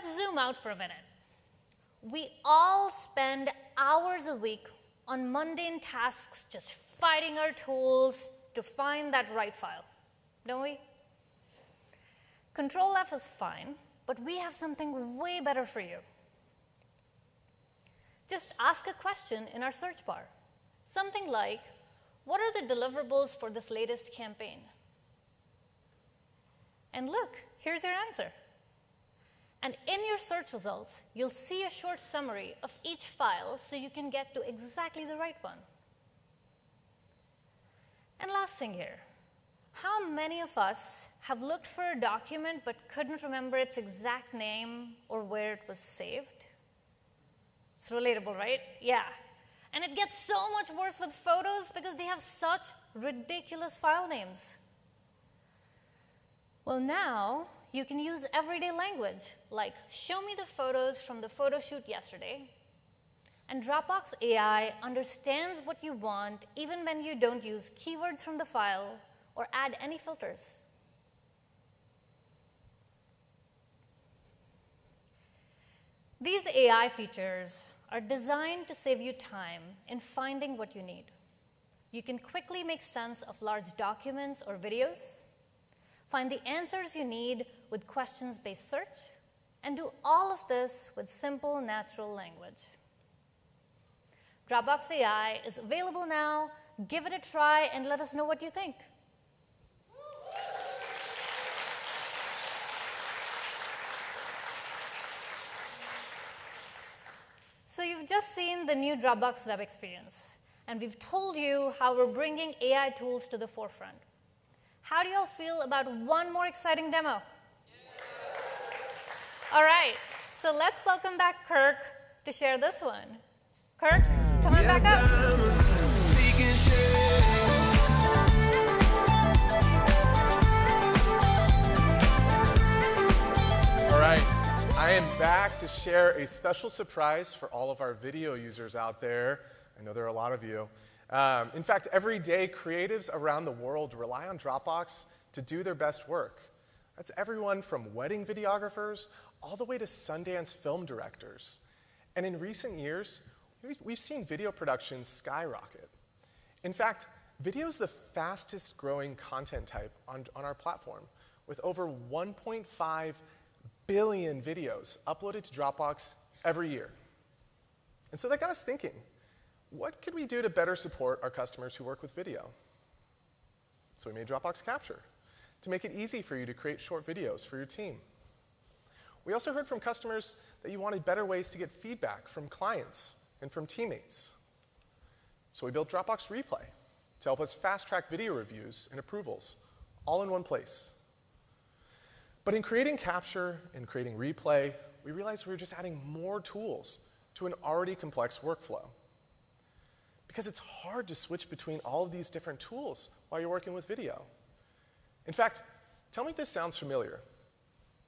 let's zoom out for a minute. We all spend hours a week on mundane tasks just fighting our tools to find that right file, don't we? Control F is fine, but we have something way better for you. Just ask a question in our search bar. Something like, what are the deliverables for this latest campaign? And look, here's your answer. And in your search results, you'll see a short summary of each file so you can get to exactly the right one. And last thing here, how many of us have looked for a document but couldn't remember its exact name or where it was saved? It's relatable, right? Yeah. And it gets so much worse with photos because they have such ridiculous file names. Well, now you can use everyday language, like show me the photos from the photo shoot yesterday. And Dropbox AI understands what you want even when you don't use keywords from the file or add any filters. These AI features are designed to save you time in finding what you need. You can quickly make sense of large documents or videos, find the answers you need with questions-based search, and do all of this with simple, natural language. Dropbox AI is available now. Give it a try and let us know what you think. So you've just seen the new Dropbox web experience, and we've told you how we're bringing AI tools to the forefront. How do you all feel about one more exciting demo? All right, so let's welcome back Kirk to share this one. Kirk, come on back up. All right, I am back to share a special surprise for all of our video users out there. I know there are a lot of you. In fact, every day, creatives around the world rely on Dropbox to do their best work. That's everyone from wedding videographers all the way to Sundance film directors. And in recent years, we've seen video production skyrocket. In fact, video is the fastest growing content type on our platform, with over 1.5 billion videos uploaded to Dropbox every year. And so that got us thinking, what could we do to better support our customers who work with video? So we made Dropbox Capture to make it easy for you to create short videos for your team. We also heard from customers that you wanted better ways to get feedback from clients and from teammates. So we built Dropbox Replay to help us fast-track video reviews and approvals, all in one place. But in creating Capture and creating Replay, we realized we were just adding more tools to an already complex workflow. Because it's hard to switch between all of these different tools while you're working with video. In fact, tell me if this sounds familiar.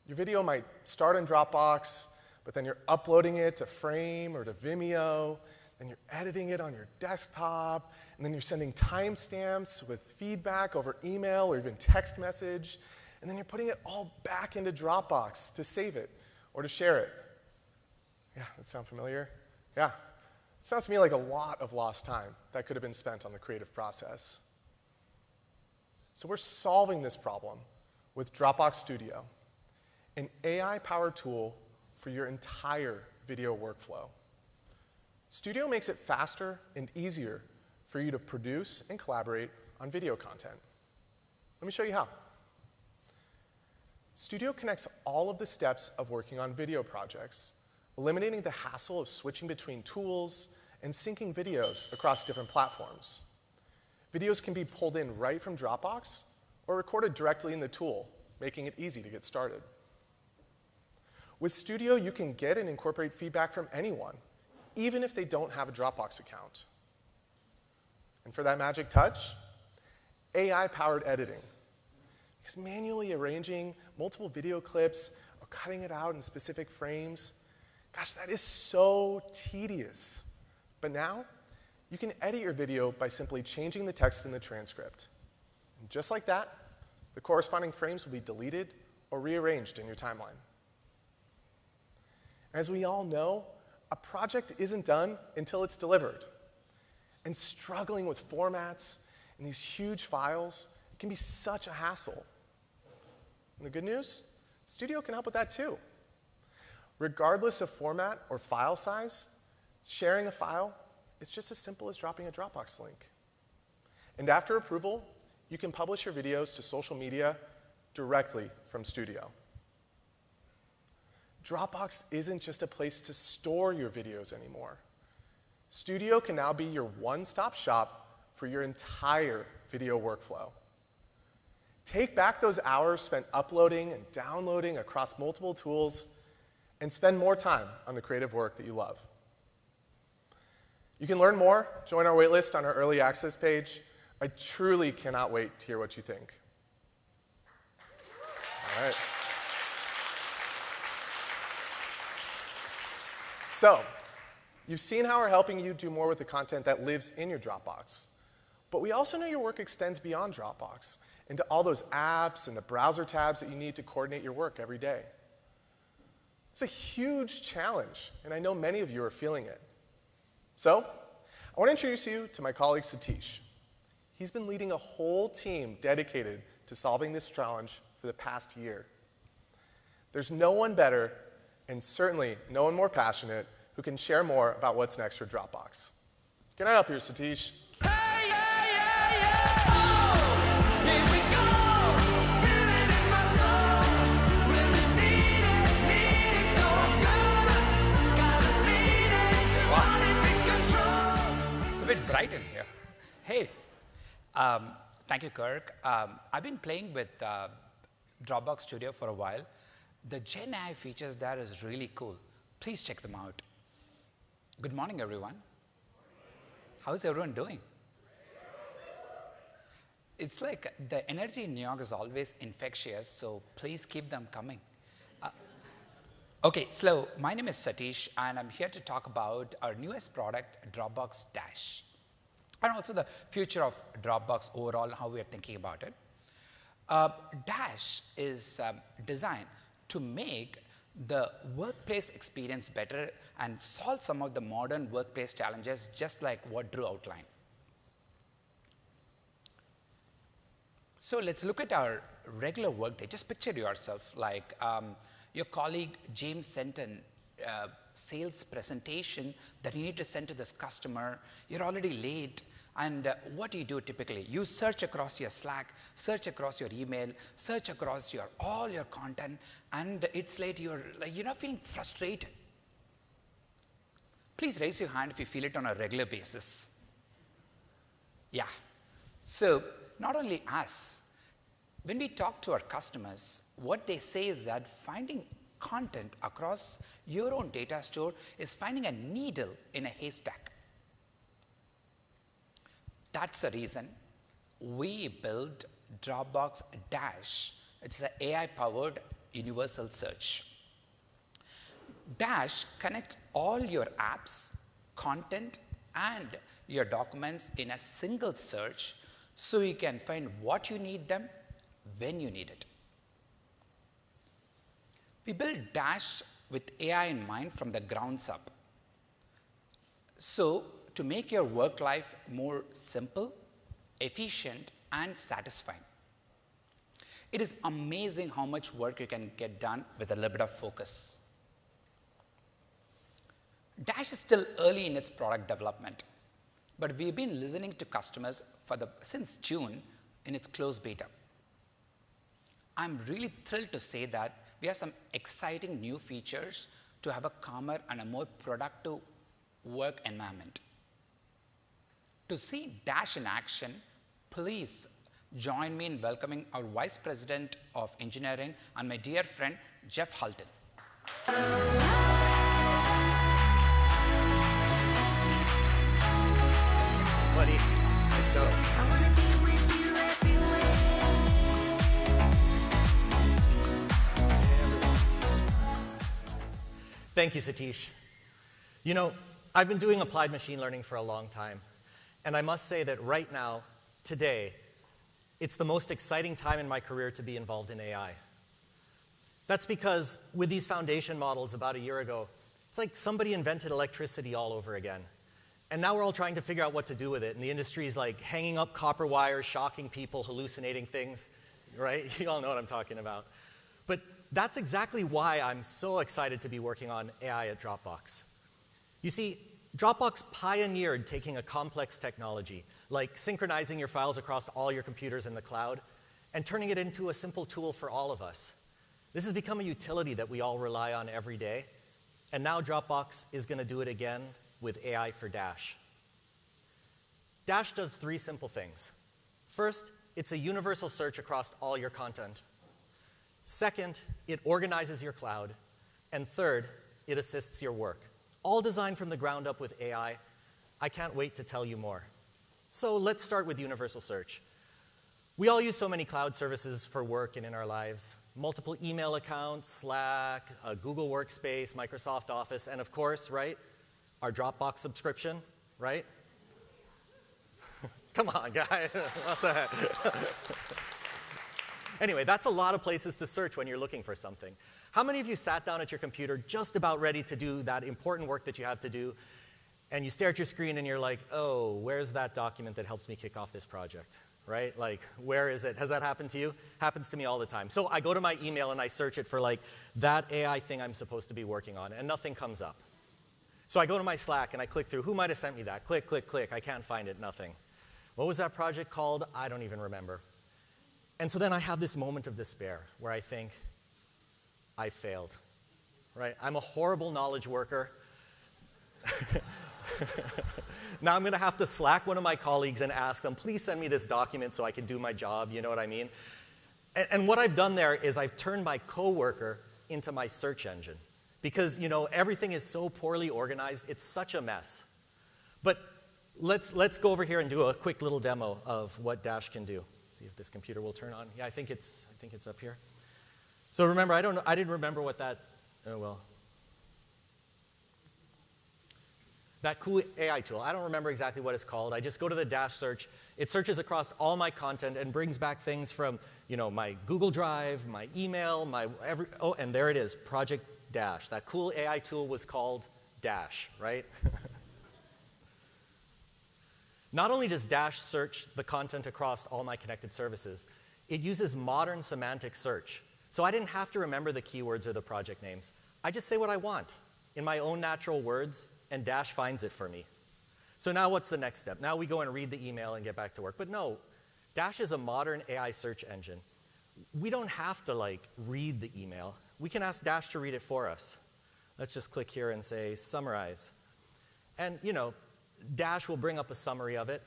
Your video might start in Dropbox, but then you're uploading it to Frame or to Vimeo, then you're editing it on your desktop, and then you're sending timestamps with feedback over email or even text message, and then you're putting it all back into Dropbox to save it or to share it. Yeah, that sound familiar? Yeah. It sounds to me like a lot of lost time that could have been spent on the creative process. So we're solving this problem with Dropbox Studio, an AI-powered tool for your entire video workflow. Studio makes it faster and easier for you to produce and collaborate on video content. Let me show you how. Studio connects all of the steps of working on video projects, eliminating the hassle of switching between tools and syncing videos across different platforms. Videos can be pulled in right from Dropbox or recorded directly in the tool, making it easy to get started. With Studio, you can get and incorporate feedback from anyone, even if they don't have a Dropbox account. And for that magic touch, AI-powered editing. Because manually arranging multiple video clips or cutting it out in specific frames, gosh, that is so tedious. But now, you can edit your video by simply changing the text in the transcript. And just like that, the corresponding frames will be deleted or rearranged in your timeline. As we all know, a project isn't done until it's delivered. And struggling with formats and these huge files can be such a hassle. And the good news? Studio can help with that too. Regardless of format or file size, sharing a file is just as simple as dropping a Dropbox link. And after approval, you can publish your videos to social media directly from Studio. Dropbox isn't just a place to store your videos anymore. Studio can now be your one-stop shop for your entire video workflow. Take back those hours spent uploading and downloading across multiple tools and spend more time on the creative work that you love. You can learn more, join our waitlist on our early access page. I truly cannot wait to hear what you think. All right. So, you've seen how we're helping you do more with the content that lives in your Dropbox. But we also know your work extends beyond Dropbox into all those apps and the browser tabs that you need to coordinate your work every day. It's a huge challenge, and I know many of you are feeling it. So, I want to introduce you to my colleague Satish. He's been leading a whole team dedicated to solving this challenge for the past year. There's no one better, and certainly no one more passionate, who can share more about what's next for Dropbox. Get on up here, Satish. It's a bit bright in here. Hey, thank you, Kirk. I've been playing with Dropbox Studio for a while. The Gen AI features there is really cool. Please check them out. Good morning, everyone. How's everyone doing? It's like the energy in New York is always infectious, so please keep them coming. Okay, so my name is Satish, and I'm here to talk about our newest product, Dropbox Dash, and also the future of Dropbox overall, how we are thinking about it. Dash is designed to make the workplace experience better and solve some of the modern workplace challenges, just like what Drew outlined. So let's look at our regular workday. Just picture yourself like your colleague James sent an sales presentation that you need to send to this customer. You're already late. And what do you do typically? You search across your Slack, search across your email, search across all your content, and it's late. You're not feeling frustrated. Please raise your hand if you feel it on a regular basis. Yeah. So not only us, when we talk to our customers, what they say is that finding content across your own data store is finding a needle in a haystack. That's the reason we built Dropbox Dash. It's an AI-powered universal search. Dash connects all your apps, content, and your documents in a single search so you can find what you need them when you need it. We built Dash with AI in mind from the grounds up. So, to make your work life more simple, efficient, and satisfying. It is amazing how much work you can get done with a little bit of focus. Dash is still early in its product development, but we've been listening to customers since June in its closed beta. I'm really thrilled to say that we have some exciting new features to have a calmer and a more productive work environment. To see Dash in action, please join me in welcoming our Vice President of Engineering and my dear friend, Jeff Halton. Buddy, nice show. Thank you, Satish. You know, I've been doing applied machine learning for a long time. And I must say that right now, today, it's the most exciting time in my career to be involved in AI. That's because with these foundation models about a year ago, It's like somebody invented electricity all over again. And now we're all trying to figure out what to do with it. And the industry is like hanging up copper wires, shocking people, hallucinating things, right? You all know what I'm talking about. But that's exactly why I'm so excited to be working on AI at Dropbox. You see, Dropbox pioneered taking a complex technology, like synchronizing your files across all your computers in the cloud, and turning it into a simple tool for all of us. This has become a utility that we all rely on every day. And now Dropbox is going to do it again with AI for Dash. Dash does 3 simple things. First, it's a universal search across all your content. Second, it organizes your cloud. And third, it assists your work. All designed from the ground up with AI. I can't wait to tell you more. So let's start with universal search. We all use so many cloud services for work and in our lives. Multiple email accounts, Slack, a Google Workspace, Microsoft Office, and of course, right, our Dropbox subscription, right? Come on, guys. What the heck? Anyway, that's a lot of places to search when you're looking for something. How many of you sat down at your computer just about ready to do that important work that you have to do, and you stare at your screen and you're like, oh, where's that document that helps me kick off this project? Right? Like, where is it? Has that happened to you? Happens to me all the time. So I go to my email and I search it for like that AI thing I'm supposed to be working on, and nothing comes up. So I go to my Slack and I click through, who might have sent me that? Click, click, click. I can't find it, nothing. What was that project called? I don't even remember. And so then I have this moment of despair where I think, I failed. Right? I'm a horrible knowledge worker. Now I'm going to have to Slack one of my colleagues and ask them, please send me this document so I can do my job, you know what I mean? And what I've done there is I've turned my coworker into my search engine. Because, you know, everything is so poorly organized, it's such a mess. But let's go over here and do a quick little demo of what Dash can do. See if this computer will turn on. Yeah, I think it's up here. So remember, I didn't remember what that, oh well. That cool AI tool, I don't remember exactly what it's called. I just go to the Dash search. It searches across all my content and brings back things from, you know, my Google Drive, my email, oh, and there it is, Project Dash. That cool AI tool was called Dash, right? Not only does Dash search the content across all my connected services, it uses modern semantic search. So I didn't have to remember the keywords or the project names. I just say what I want in my own natural words, and Dash finds it for me. So now what's the next step? Now we go and read the email and get back to work. But no, Dash is a modern AI search engine. We don't have to like read the email. We can ask Dash to read it for us. Let's just click here and say summarize. And you know, Dash will bring up a summary of it.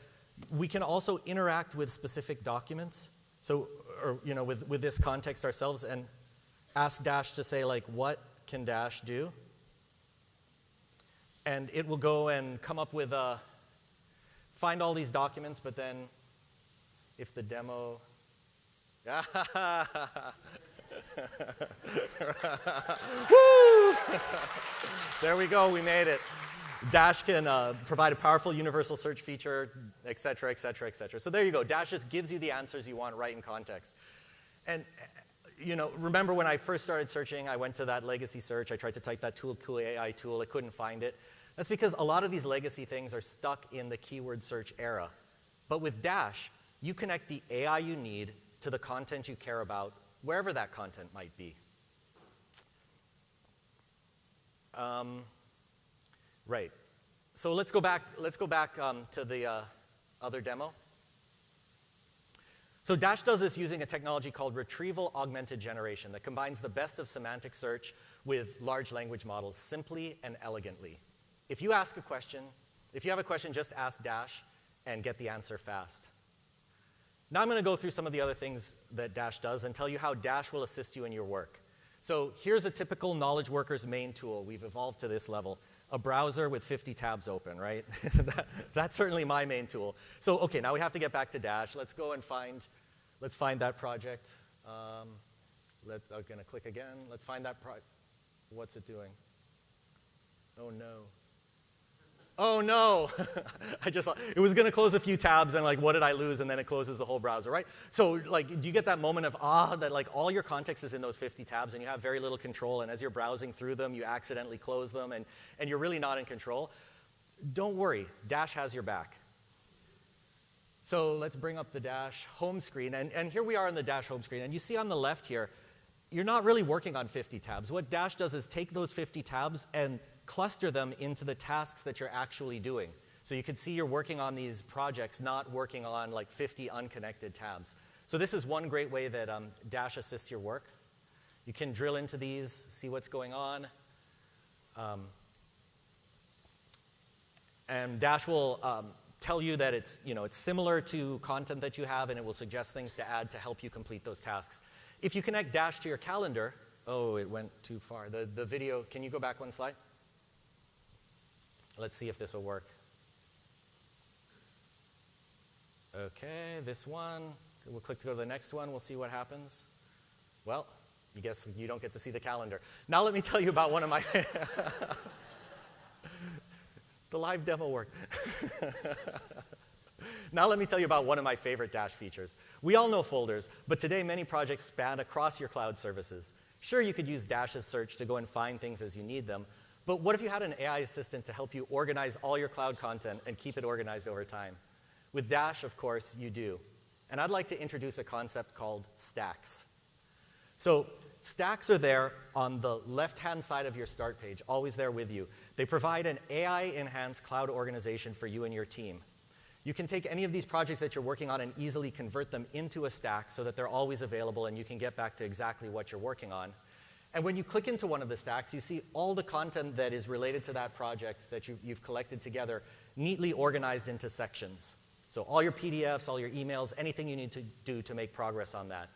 We can also interact with specific documents. So, or, you know, with this context ourselves and ask Dash to say like, what can Dash do? And it will go and come up with, find all these documents, but then if the demo, woo! There we go, we made it. Dash can provide a powerful universal search feature, et cetera, et cetera, et cetera. So there you go. Dash just gives you the answers you want right in context. And you know, remember when I first started searching, I went to that legacy search. I tried to type that cool AI tool. I couldn't find it. That's because a lot of these legacy things are stuck in the keyword search era. But with Dash, you connect the AI you need to the content you care about, wherever that content might be. Right. So let's go back to the other demo. So Dash does this using a technology called retrieval augmented generation that combines the best of semantic search with large language models simply and elegantly. If you have a question, just ask Dash and get the answer fast. Now I'm going to go through some of the other things that Dash does and tell you how Dash will assist you in your work. So here's a typical knowledge worker's main tool. We've evolved to this level. A browser with 50 tabs open, right? That's certainly my main tool. So okay, now we have to get back to Dash. Let's go and find that project. I'm going to click again. Let's find that project. What's it doing? Oh no. Oh no, it was gonna close a few tabs and like, what did I lose? And then it closes the whole browser, right? So like, do you get that moment of that like all your context is in those 50 tabs and you have very little control, and as you're browsing through them, you accidentally close them and you're really not in control? Don't worry, Dash has your back. So let's bring up the Dash home screen, and here we are on the Dash home screen, and you see on the left here, you're not really working on 50 tabs. What Dash does is take those 50 tabs and cluster them into the tasks that you're actually doing. So you can see you're working on these projects, not working on like 50 unconnected tabs. So this is one great way that Dash assists your work. You can drill into these, see what's going on. And Dash will tell you that it's similar to content that you have, and it will suggest things to add to help you complete those tasks. If you connect Dash to your calendar, oh, it went too far. The video, can you go back one slide? Let's see if this will work. Okay, this one. We'll click to go to the next one. We'll see what happens. Well, I guess you don't get to see the calendar. Now let me tell you about one of my... The live demo worked. Now let me tell you about one of my favorite Dash features. We all know folders, but today many projects span across your cloud services. Sure, you could use Dash's search to go and find things as you need them, but what if you had an AI assistant to help you organize all your cloud content and keep it organized over time? With Dash, of course, you do. And I'd like to introduce a concept called stacks. So stacks are there on the left-hand side of your start page, always there with you. They provide an AI-enhanced cloud organization for you and your team. You can take any of these projects that you're working on and easily convert them into a stack so that they're always available and you can get back to exactly what you're working on. And when you click into one of the stacks, you see all the content that is related to that project that you've collected together, neatly organized into sections. So all your PDFs, all your emails, anything you need to do to make progress on that.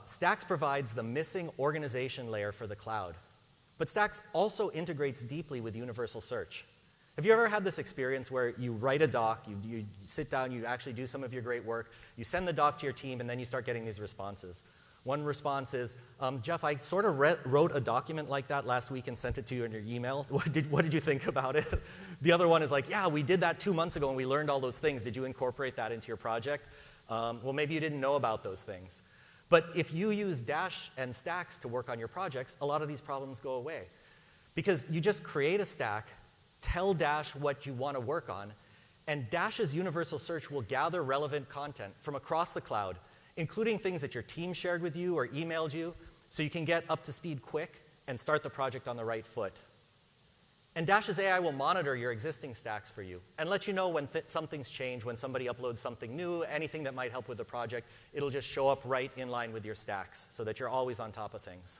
Stacks provides the missing organization layer for the cloud. But Stacks also integrates deeply with Universal Search. Have you ever had this experience where you write a doc, you sit down, you actually do some of your great work, you send the doc to your team, and then you start getting these responses? One response is, Jeff, I sort of wrote a document like that last week and sent it to you in your email. What did you think about it? The other one is like, yeah, we did that 2 months ago and we learned all those things. Did you incorporate that into your project? Well, maybe you didn't know about those things. But if you use Dash and Stacks to work on your projects, a lot of these problems go away. Because you just create a stack, tell Dash what you want to work on, and Dash's Universal Search will gather relevant content from across the cloud, including things that your team shared with you or emailed you, so you can get up to speed quick and start the project on the right foot. And Dash's AI will monitor your existing stacks for you and let you know when something's changed, when somebody uploads something new, anything that might help with the project. It'll just show up right in line with your stacks so that you're always on top of things.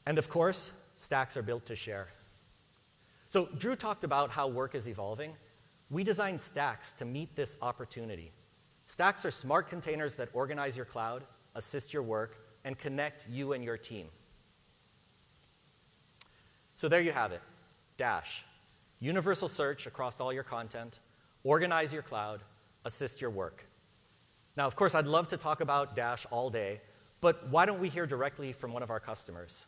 And of course, stacks are built to share. So Drew talked about how work is evolving. We designed stacks to meet this opportunity. Stacks are smart containers that organize your cloud, assist your work, and connect you and your team. So there you have it. Dash, universal search across all your content, organize your cloud, assist your work. Now, of course, I'd love to talk about Dash all day, but why don't we hear directly from one of our customers?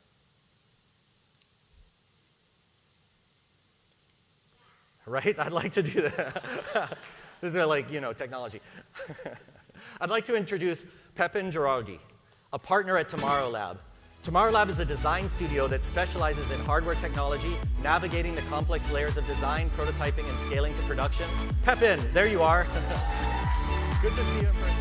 Right? I'd like to do that. This is like, technology. I'd like to introduce Pepin Girardi, a partner at Tomorrow Lab. Tomorrow Lab is a design studio that specializes in hardware technology, navigating the complex layers of design, prototyping, and scaling to production. Pepin, there you are. Good to see you in person.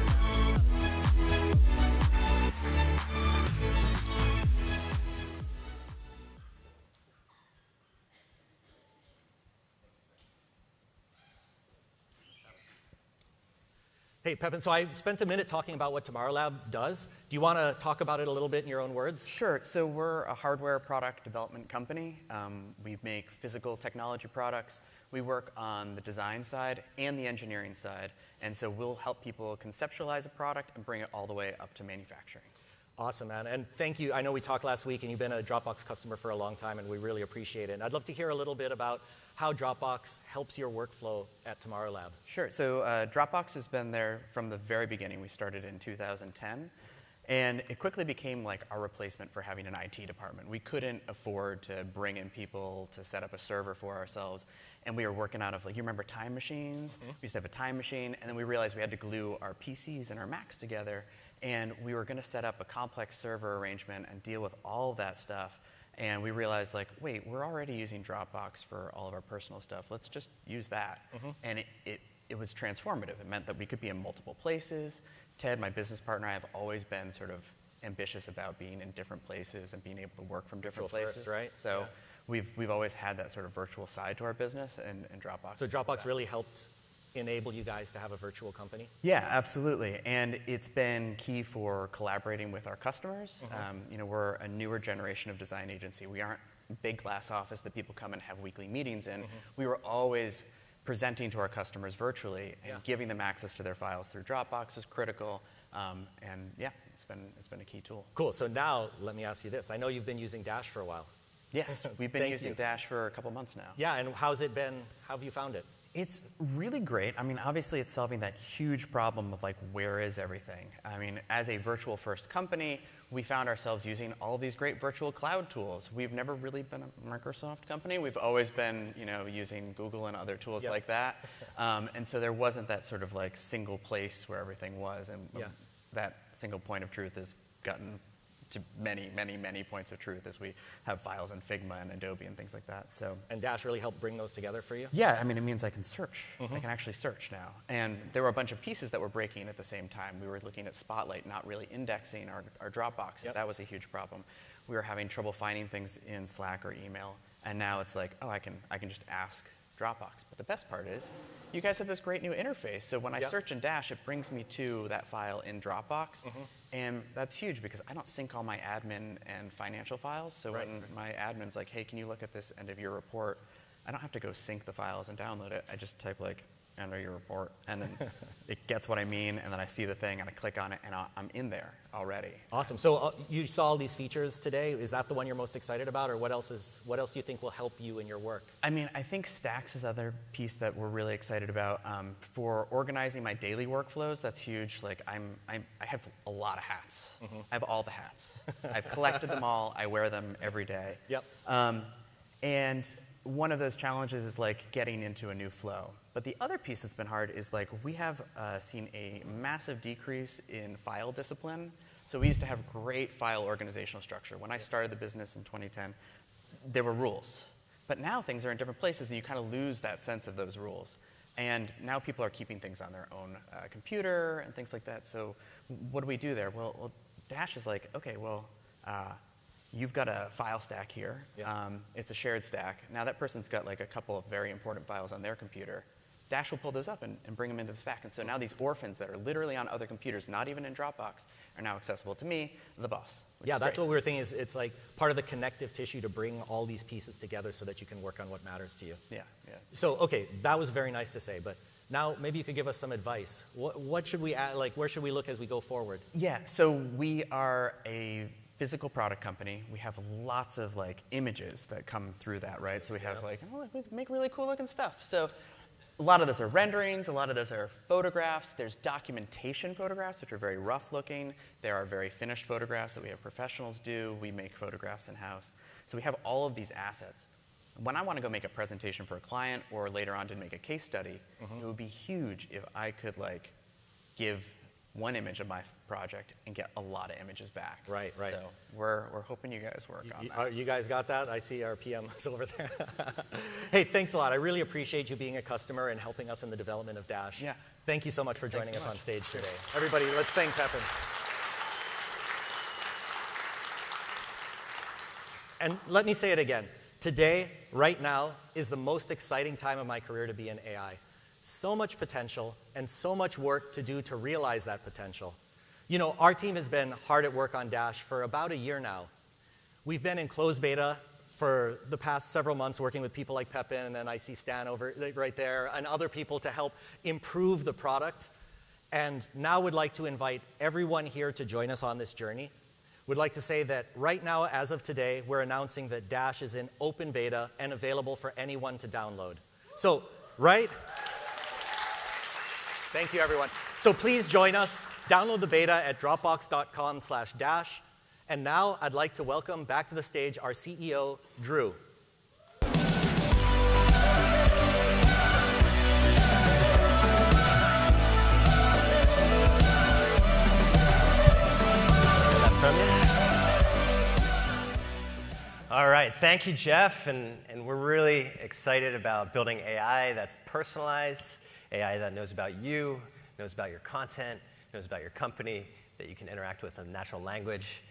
Hey, Pepin, so I spent a minute talking about what Tomorrow Lab does. Do you want to talk about it a little bit in your own words? Sure. So we're a hardware product development company. We make physical technology products. We work on the design side and the engineering side. And so we'll help people conceptualize a product and bring it all the way up to manufacturing. Awesome, man. And thank you. I know we talked last week, and you've been a Dropbox customer for a long time, and we really appreciate it. And I'd love to hear a little bit about how Dropbox helps your workflow at Tomorrow Lab. Sure. So Dropbox has been there from the very beginning. We started in 2010. And it quickly became like our replacement for having an IT department. We couldn't afford to bring in people to set up a server for ourselves. And we were working out of, like, you remember time machines? We used to have a time machine, and then we realized we had to glue our PCs and our Macs together. And we were going to set up a complex server arrangement and deal with all of that stuff. And we realized, like, wait, we're already using Dropbox for all of our personal stuff. Let's just use that. And it was transformative. It meant that we could be in multiple places. Ted, my business partner, I have always been sort of ambitious about being in different places and being able to work from different places. First, right? So we've always had that sort of virtual side to our business, and Dropbox. So Dropbox really helped enable you guys to have a virtual company? Yeah, absolutely. And it's been key for collaborating with our customers. You know, we're a newer generation of design agency. We aren't a big glass office that people come and have weekly meetings in. We were always presenting to our customers virtually and giving them access to their files through Dropbox is critical. And yeah, it's been a key tool. Cool. So now let me ask you this. I know you've been using Dash for a while. Yes, we've been using Dash for a couple months now. Yeah, and how's it been? How have you found it? It's really great. I mean, obviously it's solving that huge problem of, like, where is everything? I mean, as a virtual first company, we found ourselves using all these great virtual cloud tools. We've never really been a Microsoft company. We've always been, you know, using Google and other tools like that. And so there wasn't that sort of, like, single place where everything was. And that single point of truth has gotten to many, many, many points of truth as we have files in Figma and Adobe and things like that. So. And Dash really helped bring those together for you? Yeah, I mean, it means I can search. I can actually search now. And there were a bunch of pieces that were breaking at the same time. We were looking at Spotlight, not really indexing our Dropbox. That was a huge problem. We were having trouble finding things in Slack or email. And now it's like, oh, I can just ask Dropbox. But the best part is, you guys have this great new interface. So when I search in Dash, it brings me to that file in Dropbox. And that's huge because I don't sync all my admin and financial files. So when my admin's like, hey, can you look at this end of year report? I don't have to go sync the files and download it. I just type, like, end of year report, and then it gets what I mean, and then I see the thing, and I click on it, and I'm in there already. Awesome. So you saw all these features today. Is that the one you're most excited about, or what else do you think will help you in your work? I mean, I think Stacks is other piece that we're really excited about. For organizing my daily workflows, that's huge. Like, I have a lot of hats. I have all the hats. I've collected them all. I wear them every day. And one of those challenges is, like, getting into a new flow. But the other piece that's been hard is, like, we have seen a massive decrease in file discipline. So we used to have great file organizational structure. When I started the business in 2010, there were rules. But now things are in different places, and you kind of lose that sense of those rules. And now people are keeping things on their own computer and things like that. So what do we do there? Well, Dash is like, okay, well, you've got a file stack here. It's a shared stack. Now that person's got, like, a couple of very important files on their computer. Dash will pull those up and bring them into the stack. And so now these orphans that are literally on other computers, not even in Dropbox, are now accessible to me, the boss. Yeah, that's what we were thinking. Is it's like part of the connective tissue to bring all these pieces together so that you can work on what matters to you. So, okay, that was very nice to say, but now maybe you could give us some advice. What should we add, like, where should we look as we go forward? Yeah, so we are a physical product company. We have lots of, like, images that come through that, right? So we have, like, oh, we make really cool looking stuff. So a lot of those are renderings, a lot of those are photographs. There's documentation photographs, which are very rough looking. There are very finished photographs that we have professionals do. We make photographs in-house. So we have all of these assets. When I want to go make a presentation for a client or later on to make a case study, it would be huge if I could, like, give one image of my project and get a lot of images back. Right. So we're hoping you guys work on that. You guys got that? I see our PM is over there. Hey, thanks a lot. I really appreciate you being a customer and helping us in the development of Dash. Yeah. Thank you so much for joining us on stage today. Everybody, let's thank Pepin. And let me say it again. Today, right now, is the most exciting time of my career to be in AI. So much potential and so much work to do to realize that potential. You know, our team has been hard at work on Dash for about a year now. We've been in closed beta for the past several months working with people like Pepin, and I see Stan over right there, and other people to help improve the product. And now would like to invite everyone here to join us on this journey. Would like to say that right now, as of today, we're announcing that Dash is in open beta and available for anyone to download. So, right? Thank you, everyone. So please join us. Download the beta at dropbox.com/dash. And now I'd like to welcome back to the stage our CEO, Drew. All right, thank you, Jeff. And we're really excited about building AI that's personalized, AI that knows about you, knows about your content, knows about your company, that you can interact with in natural language.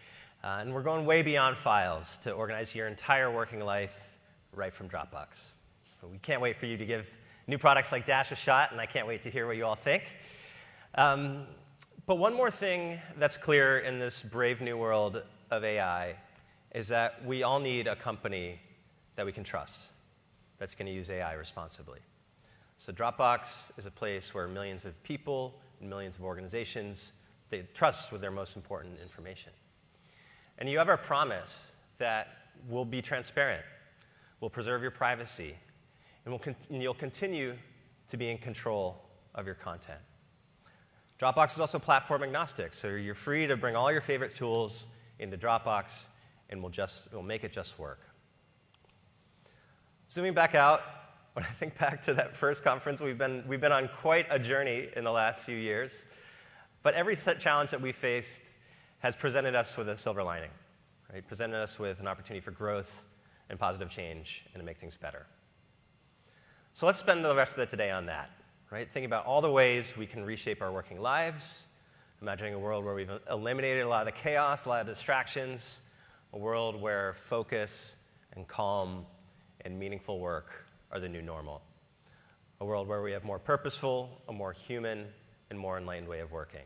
And we're going way beyond files to organize your entire working life right from Dropbox. So we can't wait for you to give new products like Dash a shot, and I can't wait to hear what you all think. But one more thing that's clear in this brave new world of AI is that we all need a company that we can trust, that's going to use AI responsibly. So Dropbox is a place where millions of people and millions of organizations, they trust with their most important information. And you have our promise that we'll be transparent, we'll preserve your privacy, and you'll continue to be in control of your content. Dropbox is also platform agnostic, so you're free to bring all your favorite tools into Dropbox, and we'll make it just work. Zooming back out, when I think back to that first conference, we've been on quite a journey in the last few years. But every challenge that we faced has presented us with a silver lining, right? Presented us with an opportunity for growth and positive change and to make things better. So let's spend the rest of the day on that, right? Thinking about all the ways we can reshape our working lives, imagining a world where we've eliminated a lot of the chaos, a lot of distractions, a world where focus and calm and meaningful work are the new normal. A world where we have more purposeful, a more human, and more enlightened way of working.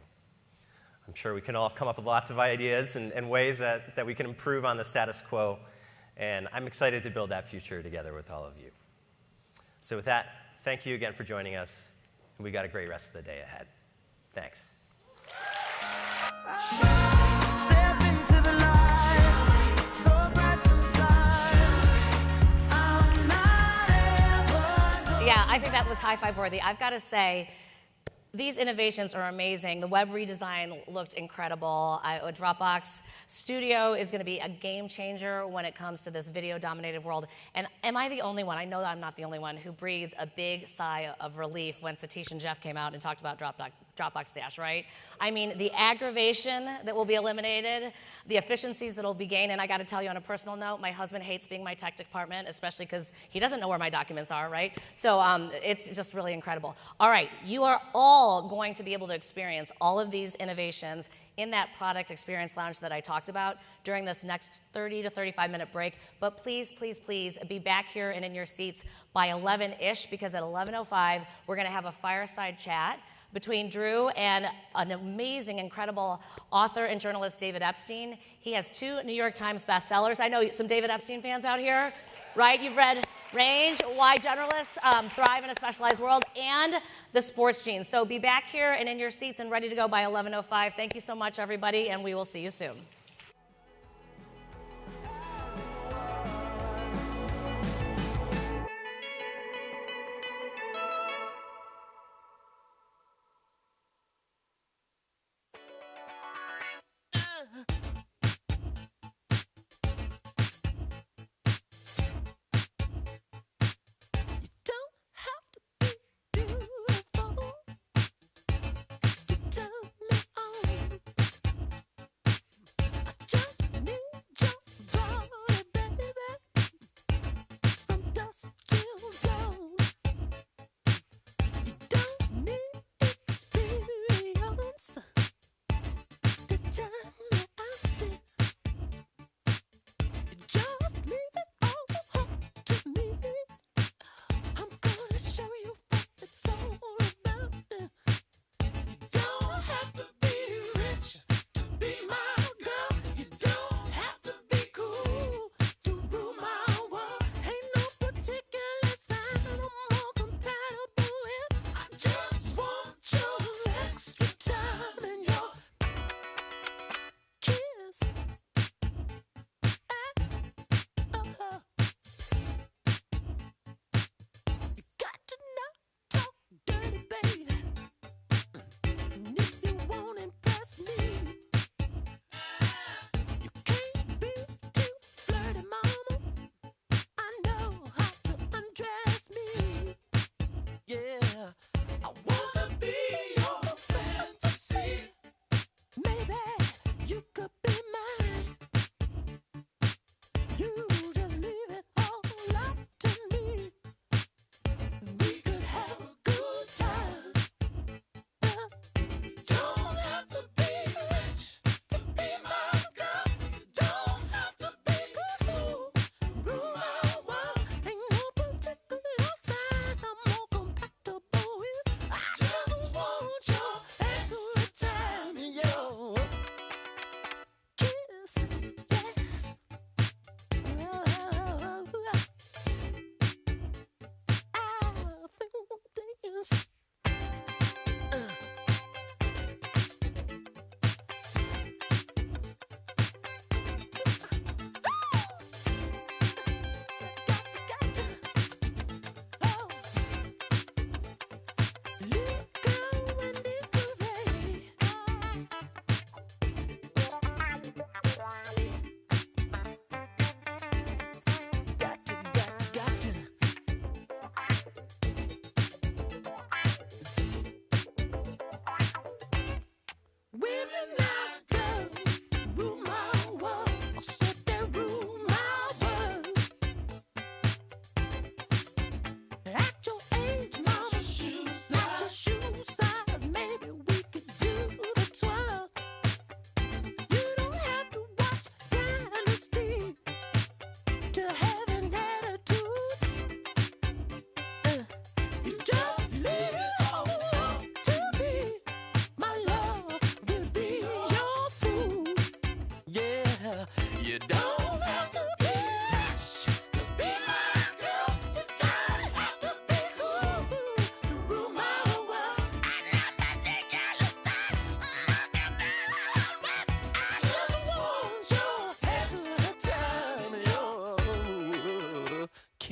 I'm sure we can all come up with lots of ideas and ways that we can improve on the status quo, and I'm excited to build that future together with all of you. So with that, thank you again for joining us, and we got a great rest of the day ahead. Thanks. Yeah, I think that was high-five worthy. I've got to say, these innovations are amazing. The web redesign looked incredible. Dropbox Studio is going to be a game changer when it comes to this video-dominated world. And am I the only one? I know that I'm not the only one who breathed a big sigh of relief when Satish and Jeff came out and talked about Dropbox Dash, right? I mean, the aggravation that will be eliminated, the efficiencies that will be gained, and I got to tell you on a personal note, my husband hates being my tech department, especially because he doesn't know where my documents are, right? So it's just really incredible. All right, you are all going to be able to experience all of these innovations in that product experience lounge that I talked about during this next 30 to 35-minute break. But please, please, please be back here and in your seats by 11-ish, because at 11:05, we're going to have a fireside chat between Drew and an amazing, incredible author and journalist, David Epstein. He has 2 New York Times bestsellers. I know some David Epstein fans out here, right? You've read Range, Why Generalists Thrive in a Specialized World, and The Sports Gene. So be back here and in your seats and ready to go by 11:05. Thank you so much, everybody, and we will see you soon.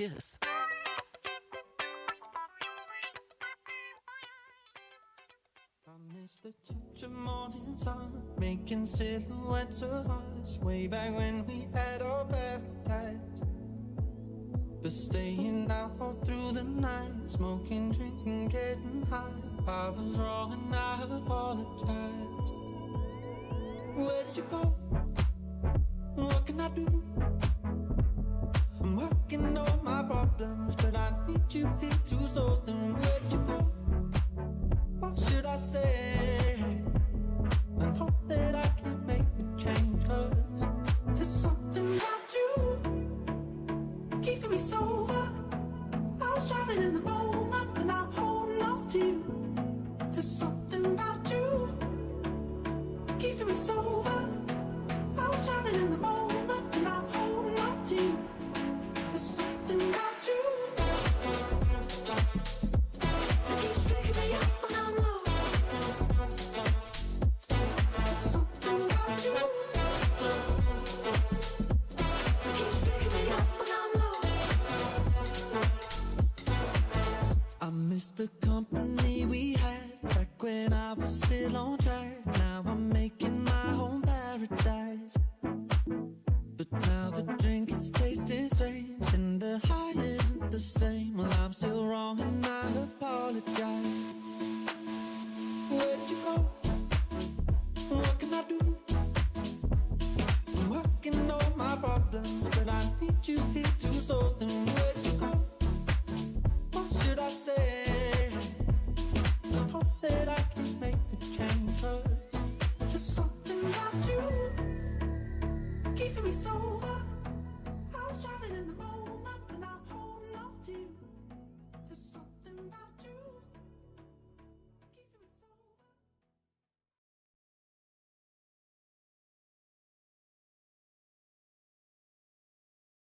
kiss. I miss the touch of morning sun, making silhouettes of us, way back when we had our paradise. But staying out all through the night, smoking, drinking, getting high. I was wrong and I apologize. Where did you go? What can I do? I'm working on my problems, but I need you here to solve them. Where did you go? What should I say? I know that I can make the change, 'cause there's something about you keeping me sober. I was driving in the moment and I'm holding on to you. There's something about you keeping me sober. I was driving in the moment and I'm holding on to you. There's something about you that keeps picking me up when I'm low. There's something about you that keeps picking me up when I'm low. I miss the